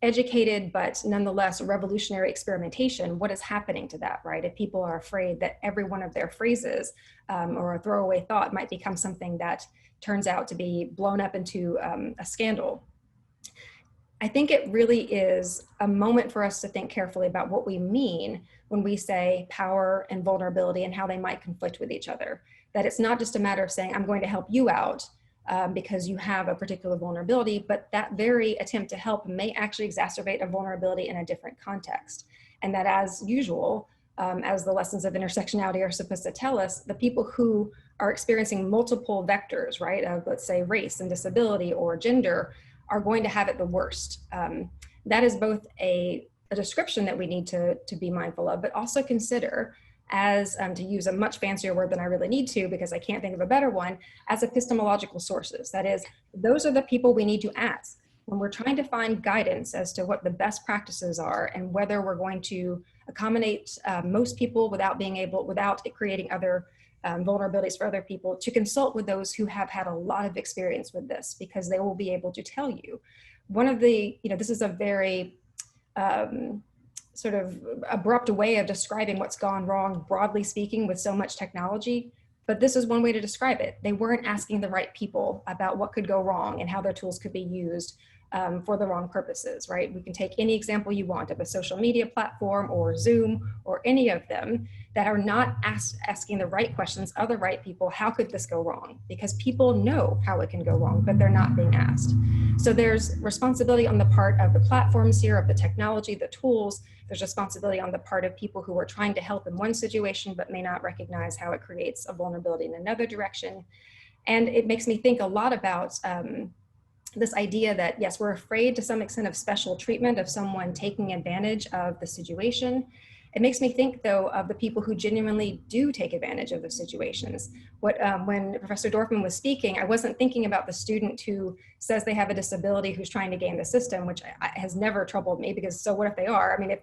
educated, but nonetheless revolutionary experimentation, what is happening to that, right? If people are afraid that every one of their phrases or a throwaway thought might become something that turns out to be blown up into a scandal. I think it really is a moment for us to think carefully about what we mean when we say power and vulnerability and how they might conflict with each other. That it's not just a matter of saying, I'm going to help you out because you have a particular vulnerability, but that very attempt to help may actually exacerbate a vulnerability in a different context. And that, as usual, as the lessons of intersectionality are supposed to tell us, the people who are experiencing multiple vectors, right, of let's say race and disability or gender, are going to have it the worst. That is both a description that we need to be mindful of, but also consider as, to use a much fancier word than I really need to because I can't think of a better one, as epistemological sources. That is, those are the people we need to ask when we're trying to find guidance as to what the best practices are and whether we're going to accommodate most people without creating other vulnerabilities for other people, to consult with those who have had a lot of experience with this, because they will be able to tell you. One of the, this is a very sort of abrupt way of describing what's gone wrong, broadly speaking, with so much technology, but this is one way to describe it. They weren't asking the right people about what could go wrong and how their tools could be used for the wrong purposes, right? We can take any example you want of a social media platform or Zoom or any of them that are not asking the right questions of the right people. How could this go wrong? Because people know how it can go wrong, but they're not being asked. So there's responsibility on the part of the platforms here, of the technology, the tools. There's responsibility on the part of people who are trying to help in one situation, but may not recognize how it creates a vulnerability in another direction. And it makes me think a lot about this idea that, yes, we're afraid to some extent of special treatment, of someone taking advantage of the situation. It makes me think, though, of the people who genuinely do take advantage of the situations. When Professor Dorfman was speaking, I wasn't thinking about the student who says they have a disability who's trying to game the system, which has never troubled me, because so what if they are? I mean, if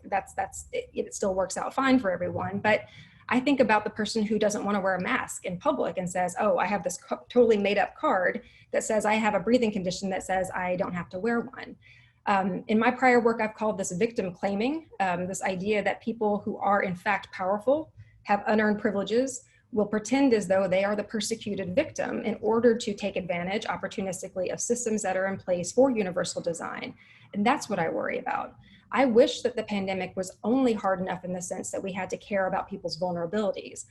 it still works out fine for everyone. But I think about the person who doesn't want to wear a mask in public and says, oh, I have this totally made up card that says I have a breathing condition that says I don't have to wear one. In my prior work, I've called this victim claiming, this idea that people who are in fact powerful, have unearned privileges, will pretend as though they are the persecuted victim in order to take advantage opportunistically of systems that are in place for universal design. And that's what I worry about. I wish that the pandemic was only hard enough in the sense that we had to care about people's vulnerabilities.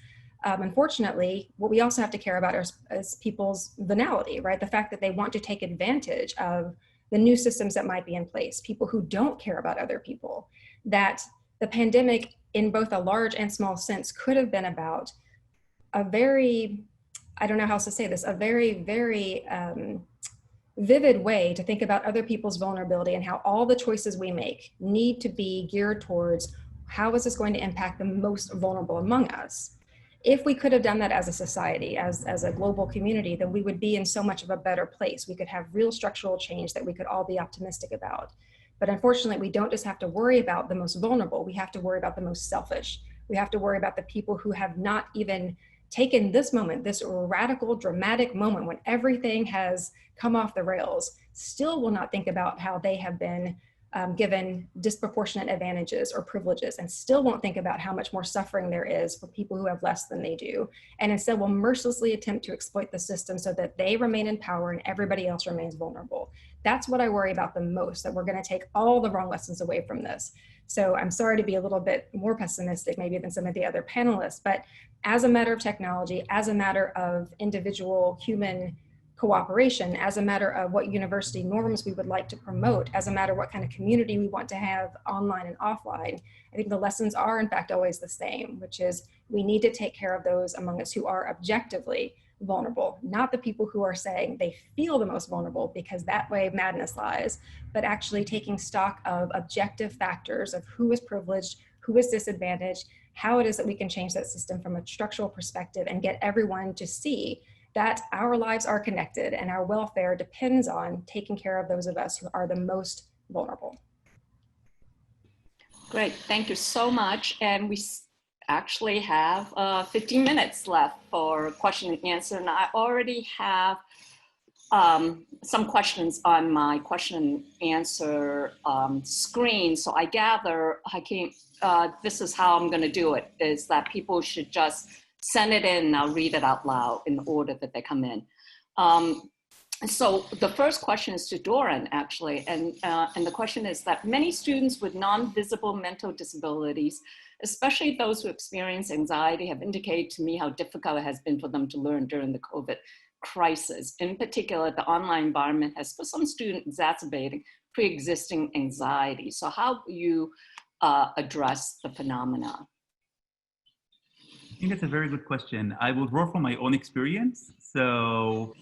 Unfortunately, what we also have to care about is people's venality, right? The fact that they want to take advantage of the new systems that might be in place, people who don't care about other people, that the pandemic in both a large and small sense could have been about a very, I don't know how else to say this, a very, very vivid way to think about other people's vulnerability and how all the choices we make need to be geared towards how is this going to impact the most vulnerable among us. If we could have done that as a society, as a global community, then we would be in so much of a better place. We could have real structural change that we could all be optimistic about. But unfortunately, we don't just have to worry about the most vulnerable. We have to worry about the most selfish. We have to worry about the people who have not even taken this moment, this radical, dramatic moment when everything has come off the rails, still will not think about how they have been given disproportionate advantages or privileges, and still won't think about how much more suffering there is for people who have less than they do, and instead will mercilessly attempt to exploit the system so that they remain in power and everybody else remains vulnerable. That's what I worry about the most, that we're going to take all the wrong lessons away from this. So I'm sorry to be a little bit more pessimistic maybe than some of the other panelists, but as a matter of technology, as a matter of individual human cooperation, as a matter of what university norms we would like to promote, as a matter of what kind of community we want to have online and offline, I think the lessons are in fact always the same, which is we need to take care of those among us who are objectively vulnerable, not the people who are saying they feel the most vulnerable, because that way madness lies, but actually taking stock of objective factors of who is privileged, who is disadvantaged, how it is that we can change that system from a structural perspective and get everyone to see that our lives are connected and our welfare depends on taking care of those of us who are the most vulnerable. Great, thank you so much. And we actually have 15 minutes left for question and answer. And I already have some questions on my question and answer screen. So I gather this is how I'm gonna do it, is that people should just send it in and I'll read it out loud in the order that they come in. So the first question is to Doran, actually, and the question is that many students with non-visible mental disabilities, especially those who experience anxiety, have indicated to me how difficult it has been for them to learn during the COVID crisis. In particular, the online environment has for some students exacerbating pre-existing anxiety. So how do you address the phenomena? I think that's a very good question. I will draw from my own experience. So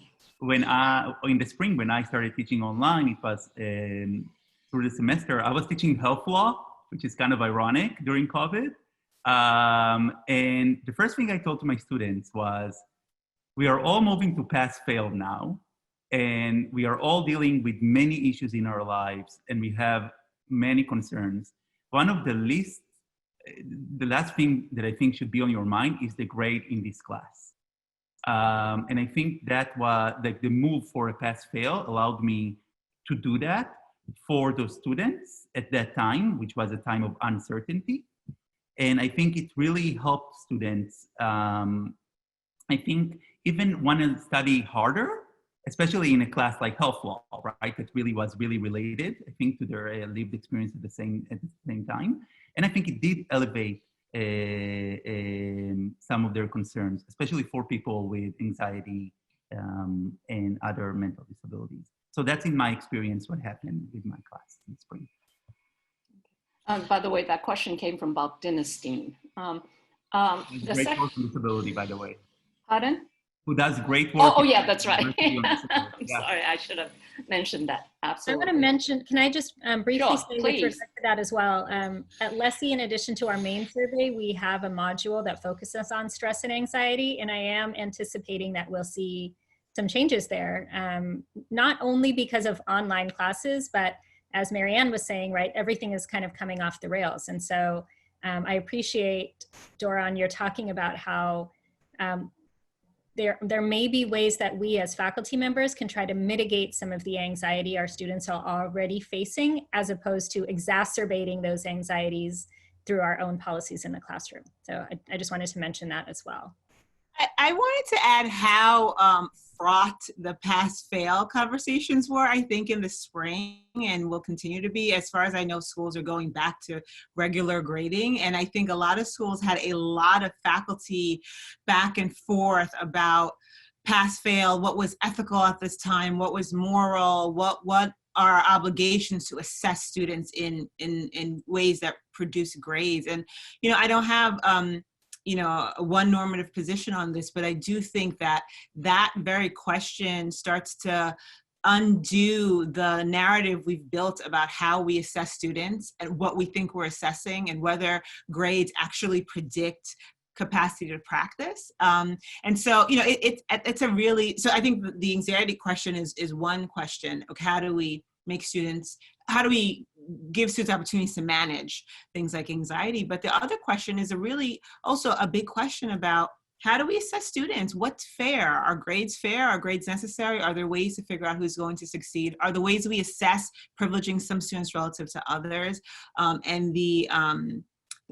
in the spring, when I started teaching online, it was through the semester, I was teaching health law, which is kind of ironic during COVID. And the first thing I told to my students was, we are all moving to pass-fail now, and we are all dealing with many issues in our lives, and we have many concerns. One of the last thing that I think should be on your mind is the grade in this class. And I think that was like the move for a pass-fail allowed me to do that for those students at that time, which was a time of uncertainty. And I think it really helped students, I think, even want to study harder, especially in a class like health law, right? That really was really related, I think, to their lived experience at the same time. And I think it did elevate some of their concerns, especially for people with anxiety and other mental disabilities. So that's in my experience what happened with my class in spring. By the way, that question came from Bob Dinestein. Great work on disability, by the way. Pardon? Who does great work. Oh yeah, that's right. Yeah. Sorry, I should have mentioned that. Absolutely. I want to mention, can I just briefly say with please. respect to that as well? At LESI, in addition to our main survey, we have a module that focuses on stress and anxiety, and I am anticipating that we'll see some changes there, not only because of online classes, but as Marianne was saying, right, everything is kind of coming off the rails. And so I appreciate, Doran, you're talking about how there may be ways that we as faculty members can try to mitigate some of the anxiety our students are already facing, as opposed to exacerbating those anxieties through our own policies in the classroom. So I just wanted to mention that as well. I wanted to add how fraught the pass-fail conversations were, I think, in the spring, and will continue to be. As far as I know, schools are going back to regular grading, and I think a lot of schools had a lot of faculty back and forth about pass-fail, what was ethical at this time, what was moral, what are obligations to assess students in ways that produce grades. And, you know, I don't have one normative position on this, but I do think that that very question starts to undo the narrative we've built about how we assess students and what we think we're assessing and whether grades actually predict capacity to practice. And so, you know, it's a really, so I think the anxiety question is one question. Okay, how do we give students opportunities to manage things like anxiety? But the other question is also a big question about how do we assess students? What's fair? Are grades fair? Are grades necessary? Are there ways to figure out who's going to succeed? Are the ways we assess privileging some students relative to others? And the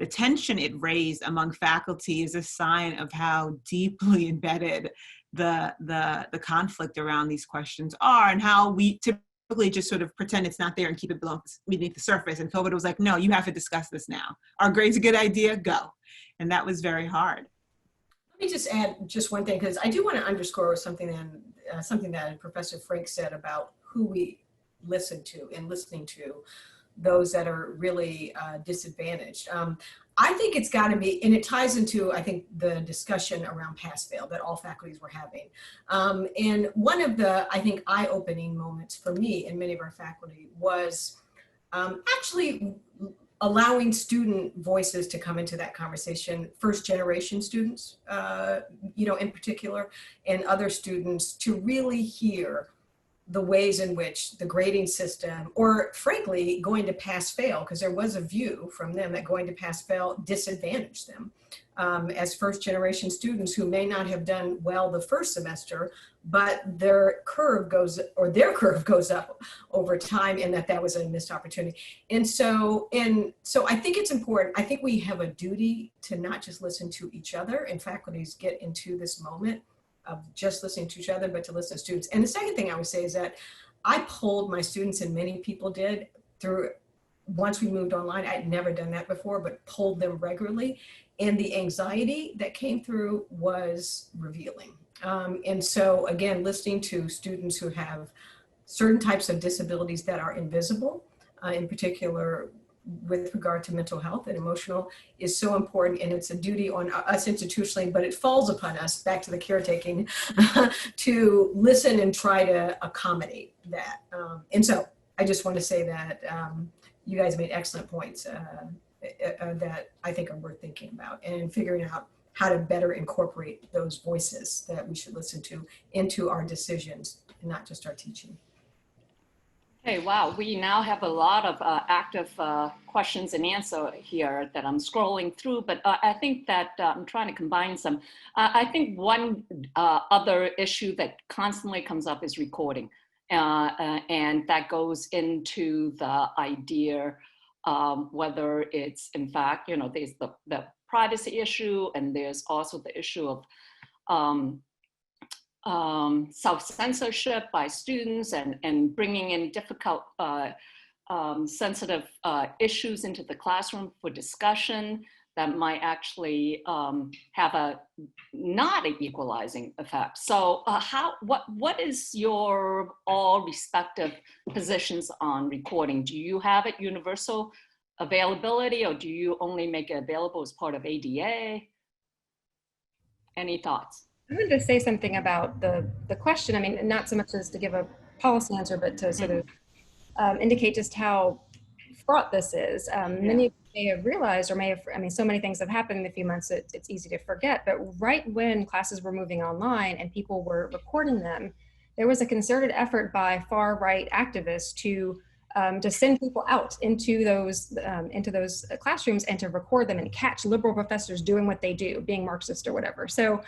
tension it raised among faculty is a sign of how deeply embedded the conflict around these questions are, and how we typically just sort of pretend it's not there and keep it beneath the surface. And COVID was like, no, you have to discuss this now. Are grades a good idea? Go. And that was very hard. Let me just add just one thing, because I do want to underscore something that Professor Frank said about who we listen to and listening to those that are really disadvantaged. I think it's got to be, and it ties into, I think, the discussion around pass-fail that all faculties were having. And one of the, I think, eye-opening moments for me and many of our faculty was actually allowing student voices to come into that conversation, first-generation students, in particular, and other students, to really hear the ways in which the grading system, or frankly, going to pass-fail, because there was a view from them that going to pass-fail disadvantaged them as first-generation students who may not have done well the first semester, but their curve goes up over time, and that was a missed opportunity. And so I think it's important. I think we have a duty to not just listen to each other, and faculties get into this moment of just listening to each other, but to listen to students. And the second thing I would say is that I polled my students, and many people did, through once we moved online. I'd never done that before, but polled them regularly. And the anxiety that came through was revealing. And so again, listening to students who have certain types of disabilities that are invisible, in particular with regard to mental health and emotional, is so important. And it's a duty on us institutionally, but it falls upon us, back to the caretaking, to listen and try to accommodate that. And so I just want to say that you guys made excellent points that I think are worth thinking about, and figuring out how to better incorporate those voices that we should listen to into our decisions, and not just our teaching. Hey, wow, we now have a lot of active questions and answer here that I'm scrolling through, but I think that I'm trying to combine some. I think one other issue that constantly comes up is recording. And that goes into the idea whether it's, in fact, you know, there's the privacy issue, and there's also the issue of self-censorship by students, and bringing in difficult, sensitive issues into the classroom for discussion that might actually have a not an equalizing effect. So what is your all respective positions on recording? Do you have it universal availability, or do you only make it available as part of ADA? Any thoughts? I wanted to say something about the question. I mean, not so much as to give a policy answer, but to sort of indicate just how fraught this is. Many of you may have realized, or may have, I mean, so many things have happened in a few months that it's easy to forget, but right when classes were moving online and people were recording them, there was a concerted effort by far-right activists to send people out into those classrooms and to record them and catch liberal professors doing what they do, being Marxist or whatever. So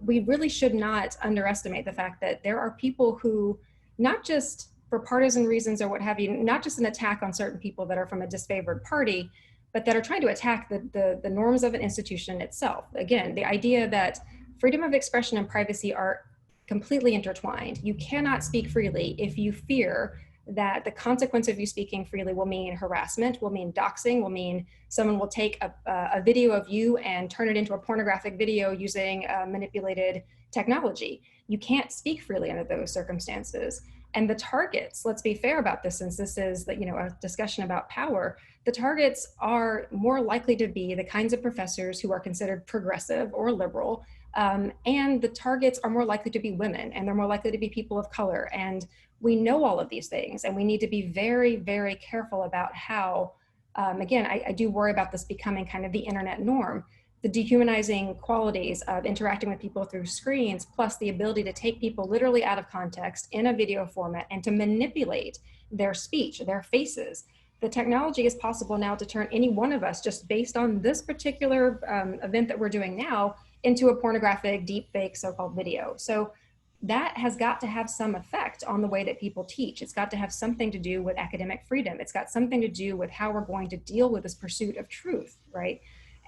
we really should not underestimate the fact that there are people who, not just for partisan reasons or what have you, not just an attack on certain people that are from a disfavored party, but that are trying to attack the norms of an institution itself. Again, the idea that freedom of expression and privacy are completely intertwined. You cannot speak freely if you fear that the consequence of you speaking freely will mean harassment, will mean doxing, will mean someone will take a video of you and turn it into a pornographic video using manipulated technology. You can't speak freely under those circumstances. And the targets, let's be fair about this, since this is a discussion about power, the targets are more likely to be the kinds of professors who are considered progressive or liberal, and the targets are more likely to be women, and they're more likely to be people of color. And we know all of these things, and we need to be very, very careful about how, again, I do worry about this becoming kind of the internet norm. The dehumanizing qualities of interacting with people through screens, plus the ability to take people literally out of context in a video format and to manipulate their speech, their faces. The technology is possible now to turn any one of us, just based on this particular event that we're doing now, into a pornographic, deep fake so-called video. So that has got to have some effect on the way that people teach. It's got to have something to do with academic freedom. It's got something to do with how we're going to deal with this pursuit of truth, right?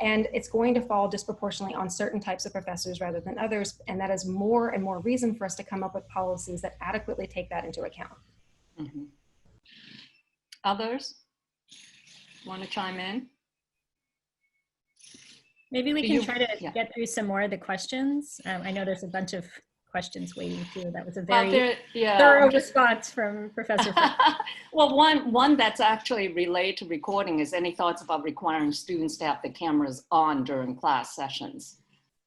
And it's going to fall disproportionately on certain types of professors rather than others. And that is more and more reason for us to come up with policies that adequately take that into account. Mm-hmm. Others want to chime in? Maybe we can try to get through some more of the questions. I know there's a bunch of questions waiting too. That was a very thorough response from Professor Frank. Well, one that's actually related to recording is any thoughts about requiring students to have the cameras on during class sessions?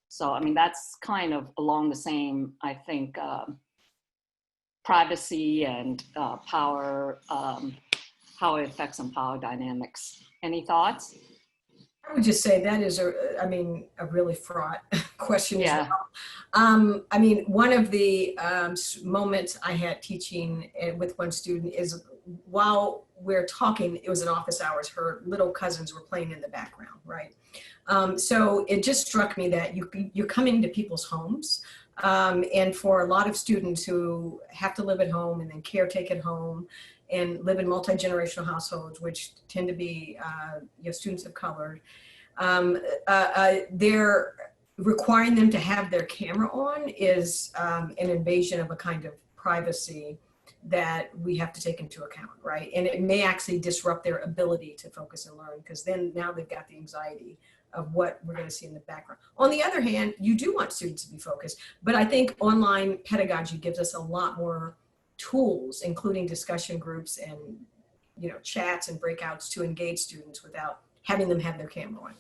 So, I mean, that's kind of along the same, I think, privacy and power, how it affects on power dynamics. Any thoughts? I would just say that is a really fraught question as Yeah. well. I mean, one of the moments I had teaching with one student is while we're talking, it was in office hours, her little cousins were playing in the background, right? So it just struck me that you're coming to people's homes. And for a lot of students who have to live at home and then caretake at home and live in multi-generational households, which tend to be students of color, they're requiring them to have their camera on is an invasion of a kind of privacy that we have to take into account, right? And it may actually disrupt their ability to focus and learn, because then now they've got the anxiety of what we're going to see in the background. On the other hand, you do want students to be focused, but I think online pedagogy gives us a lot more tools, including discussion groups and chats and breakouts to engage students without having them have their camera on.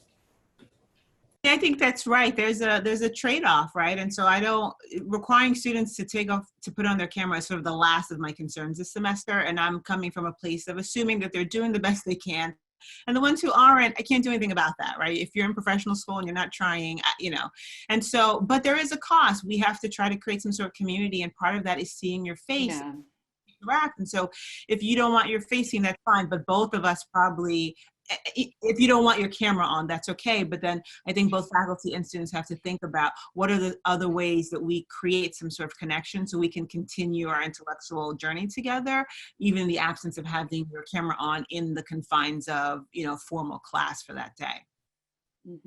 Yeah, I think that's right. There's a trade-off, right? And so requiring students to put on their camera is sort of the last of my concerns this semester. And I'm coming from a place of assuming that they're doing the best they can. And the ones who aren't, I can't do anything about that, right? If you're in professional school and you're not trying, and so, but there is a cost. We have to try to create some sort of community. And part of that is seeing your face. Yeah. Interact. And so if you don't want your face seen, that's fine. But both of us probably, if you don't want your camera on, that's okay. But then I think both faculty and students have to think about what are the other ways that we create some sort of connection so we can continue our intellectual journey together, even in the absence of having your camera on in the confines of, formal class for that day.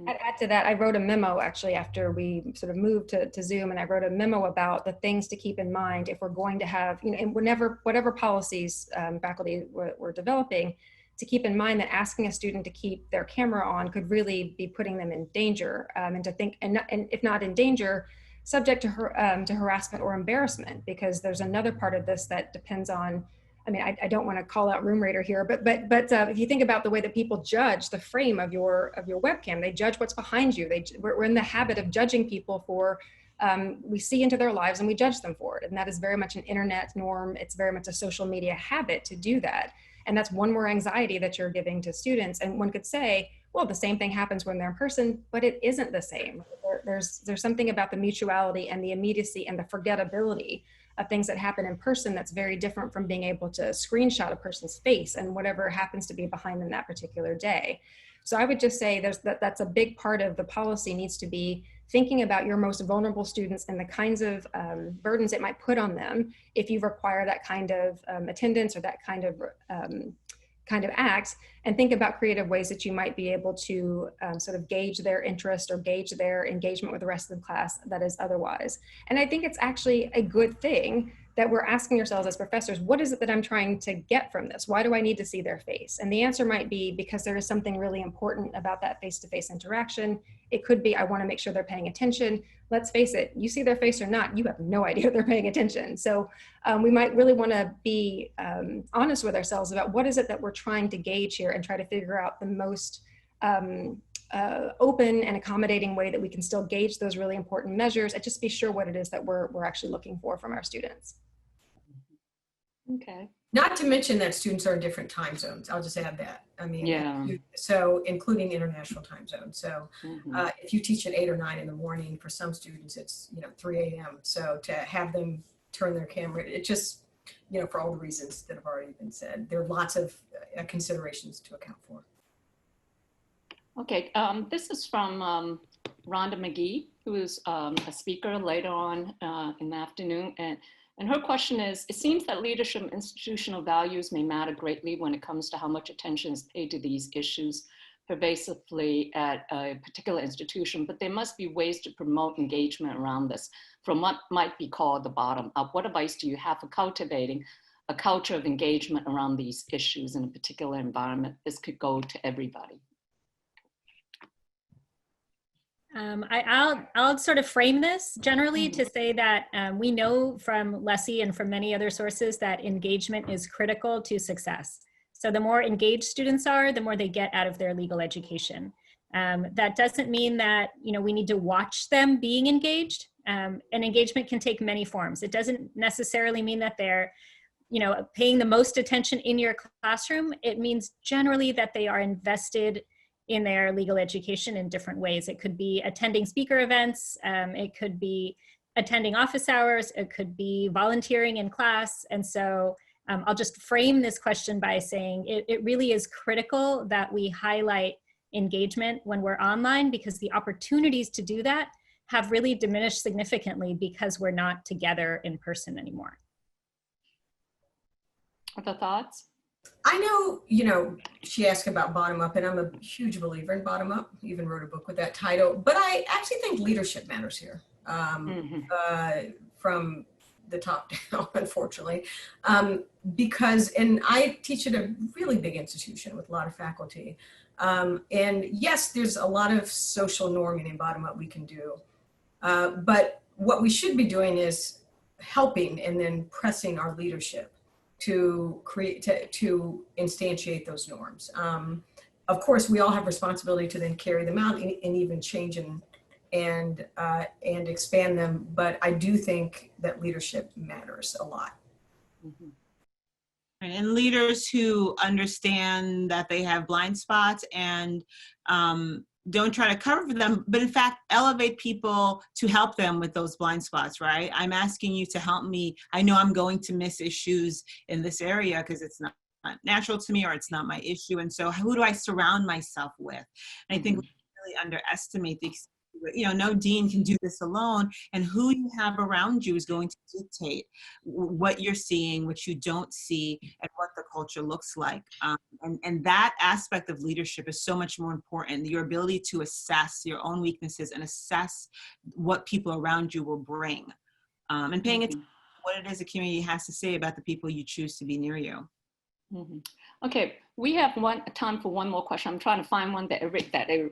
I'd add to that, I wrote a memo actually after we sort of moved to Zoom, and I wrote a memo about the things to keep in mind if we're going to have, and whatever policies faculty were developing, to keep in mind that asking a student to keep their camera on could really be putting them in danger, and to think, and if not in danger, subject to harassment or embarrassment, because there's another part of this that depends on, I don't want to call out room rater here, but if you think about the way that people judge the frame of your webcam, they judge what's behind you. We're in the habit of judging people for, we see into their lives and we judge them for it. And that is very much an internet norm. It's very much a social media habit to do that. And that's one more anxiety that you're giving to students. And one could say, well, the same thing happens when they're in person, but it isn't the same. There's something about the mutuality and the immediacy and the forgettability of things that happen in person that's very different from being able to screenshot a person's face and whatever happens to be behind them that particular day. So I would just say that's a big part of the policy needs to be thinking about your most vulnerable students and the kinds of burdens it might put on them if you require that kind of attendance or that kind of acts, and think about creative ways that you might be able to sort of gauge their interest or gauge their engagement with the rest of the class that is otherwise. And I think it's actually a good thing that we're asking ourselves as professors, what is it that I'm trying to get from this? Why do I need to see their face? And the answer might be because there is something really important about that face-to-face interaction. It could be, I want to make sure they're paying attention. Let's face it, you see their face or not, you have no idea they're paying attention. So we might really want to be honest with ourselves about what is it that we're trying to gauge here and try to figure out the most open and accommodating way that we can still gauge those really important measures and just be sure what it is that we're actually looking for from our students. Okay. Not to mention that students are in different time zones. I'll just add that. Yeah. So including international time zones. So if you teach at 8 or 9 in the morning, for some students, it's 3 a.m. So to have them turn their camera, it just, for all the reasons that have already been said, there are lots of considerations to account for. Okay, this is from Rhonda McGee, who is a speaker later on in the afternoon. And her question is, it seems that leadership and institutional values may matter greatly when it comes to how much attention is paid to these issues pervasively at a particular institution, but there must be ways to promote engagement around this from what might be called the bottom up. What advice do you have for cultivating a culture of engagement around these issues in a particular environment? This could go to everybody. I'll sort of frame this generally to say that we know from Leslie and from many other sources that engagement is critical to success. So the more engaged students are, the more they get out of their legal education. That doesn't mean that we need to watch them being engaged. And engagement can take many forms. It doesn't necessarily mean that they're paying the most attention in your classroom. It means generally that they are invested in their legal education in different ways. It could be attending speaker events, it could be attending office hours, it could be volunteering in class. And so I'll just frame this question by saying it really is critical that we highlight engagement when we're online, because the opportunities to do that have really diminished significantly because we're not together in person anymore. Other thoughts? I know, you know, she asked about bottom up, and I'm a huge believer in bottom up, even wrote a book with that title, but I actually think leadership matters here, from the top down, unfortunately, because, and I teach at a really big institution with a lot of faculty. And yes, there's a lot of social norming and bottom up we can do. But what we should be doing is helping and then pressing our leadership to create, to instantiate those norms. Of course, we all have responsibility to then carry them out and even change and expand them. But I do think that leadership matters a lot. Mm-hmm. And leaders who understand that they have blind spots and don't try to cover them, but in fact, elevate people to help them with those blind spots, right? I'm asking you to help me. I know I'm going to miss issues in this area because it's not natural to me or it's not my issue. And so who do I surround myself with? And I think we really underestimate the, you know, no dean can do this alone, and who you have around you is going to dictate what you're seeing, what you don't see, and what the culture looks like. And that aspect of leadership is so much more important. Your ability to assess your own weaknesses and assess what people around you will bring, and paying attention to what it is the community has to say about the people you choose to be near you. Okay, we have time for one more question. I'm trying to find one that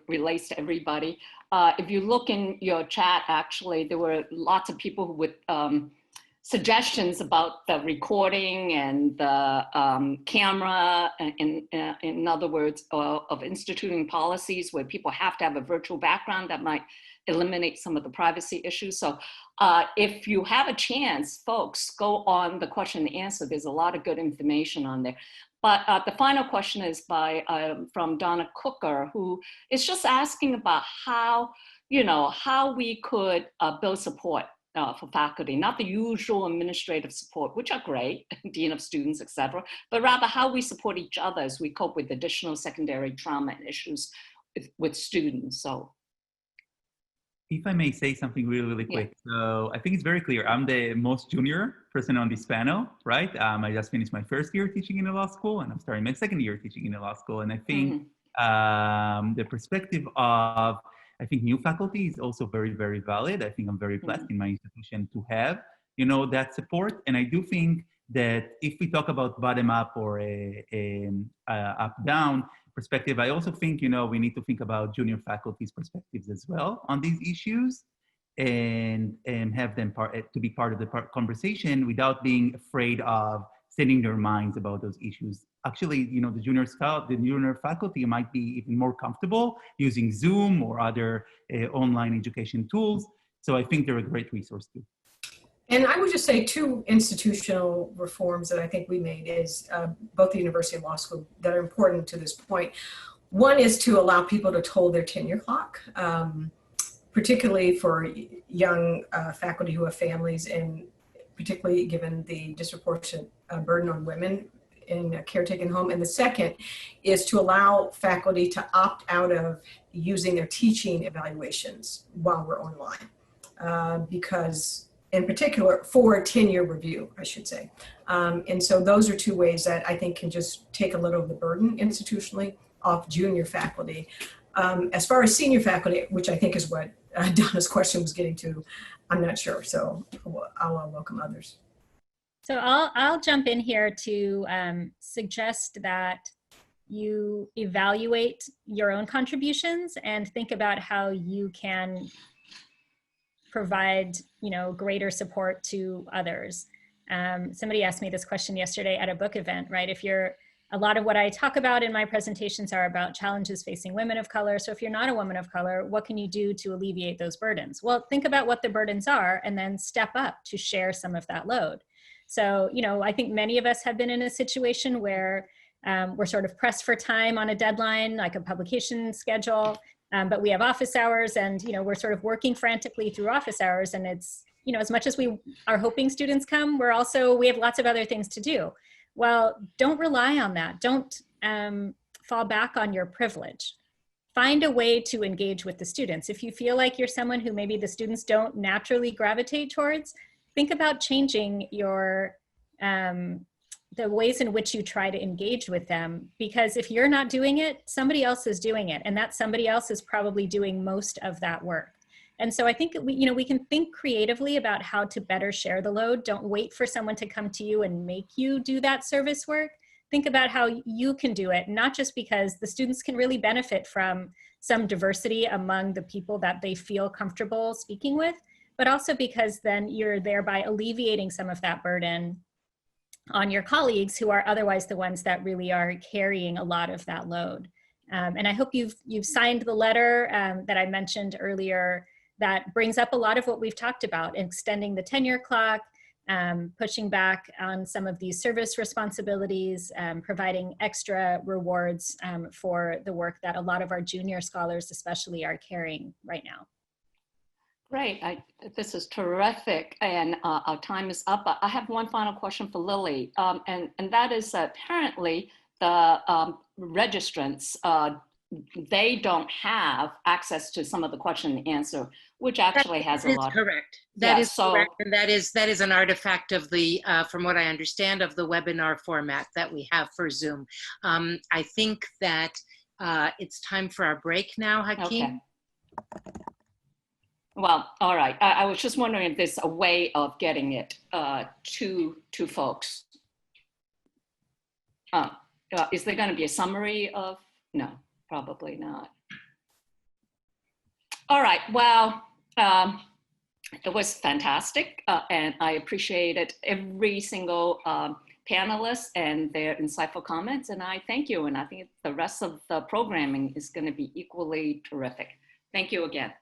relates to everybody. If you look in your chat, actually, there were lots of people with suggestions about the recording and the camera, in other words, of instituting policies where people have to have a virtual background that might eliminate some of the privacy issues. So if you have a chance, folks, go on the question and answer. There's a lot of good information on there. But the final question is from Donna Cooker, who is just asking about how, you know, how we could build support for faculty, not the usual administrative support, which are great, dean of students, etc., but rather how we support each other as we cope with additional secondary trauma and issues with students. So, if I may say something really, really quick. Yeah. So I think it's very clear. I'm the most junior person on this panel, right? I just finished my first year teaching in a law school, and I'm starting my second year teaching in a law school. And I think the perspective of, I think, new faculty is also very, very valid. I think I'm very blessed in my institution to have, you know, that support. And I do think that if we talk about bottom up or up down perspective, I also think, you know, we need to think about junior faculty's perspectives as well on these issues, and have them to be part of the conversation without being afraid of setting their minds about those issues. Actually, you know, the junior faculty might be even more comfortable using Zoom or other online education tools. So I think they're a great resource too. And I would just say two institutional reforms that I think we made is both the University and Law School that are important to this point. One is to allow people to toll their tenure clock, particularly for young faculty who have families, and particularly given the disproportionate burden on women in a caretaking home. And the second is to allow faculty to opt out of using their teaching evaluations while we're online, because in particular for tenure review, I should say. And so those are two ways that I think can just take a little of the burden institutionally off junior faculty. As far as senior faculty, which I think is what Donna's question was getting to, I'm not sure. So I'll welcome others. So I'll jump in here to suggest that you evaluate your own contributions and think about how you can provide, you know, greater support to others. Somebody asked me this question yesterday at a book event, right? A lot of what I talk about in my presentations are about challenges facing women of color. So if you're not a woman of color, what can you do to alleviate those burdens? Well, think about what the burdens are and then step up to share some of that load. So, you know, I think many of us have been in a situation where We're sort of pressed for time on a deadline, like a publication schedule, but we have office hours, and we're sort of working frantically through office hours. And it's, as much as we are hoping students come, we have lots of other things to do. Well, don't rely on that. Don't fall back on your privilege. Find a way to engage with the students. If you feel like you're someone who maybe the students don't naturally gravitate towards, think about changing your the ways in which you try to engage with them, because if you're not doing it, somebody else is doing it, and that somebody else is probably doing most of that work. And so I think we can think creatively about how to better share the load. Don't wait for someone to come to you and make you do that service work. Think about how you can do it, not just because the students can really benefit from some diversity among the people that they feel comfortable speaking with, but also because then you're thereby alleviating some of that burden on your colleagues who are otherwise the ones that really are carrying a lot of that load. And I hope you've signed the letter that I mentioned earlier that brings up a lot of what we've talked about, extending the tenure clock, pushing back on some of these service responsibilities, providing extra rewards for the work that a lot of our junior scholars especially are carrying right now. Great, this is terrific, and our time is up. I have one final question for Lily, and that is apparently the registrants, they don't have access to some of the question and answer, which actually has a lot. Correct. That is correct, and that is an artifact of the, from what I understand, of the webinar format that we have for Zoom. I think that it's time for our break now, Hakeem. Okay. Well, all right. I was just wondering if there's a way of getting it to folks. Is there going to be a summary of? No, probably not. All right. Well, it was fantastic, and I appreciated every single panelist and their insightful comments, and I thank you. And I think the rest of the programming is going to be equally terrific. Thank you again.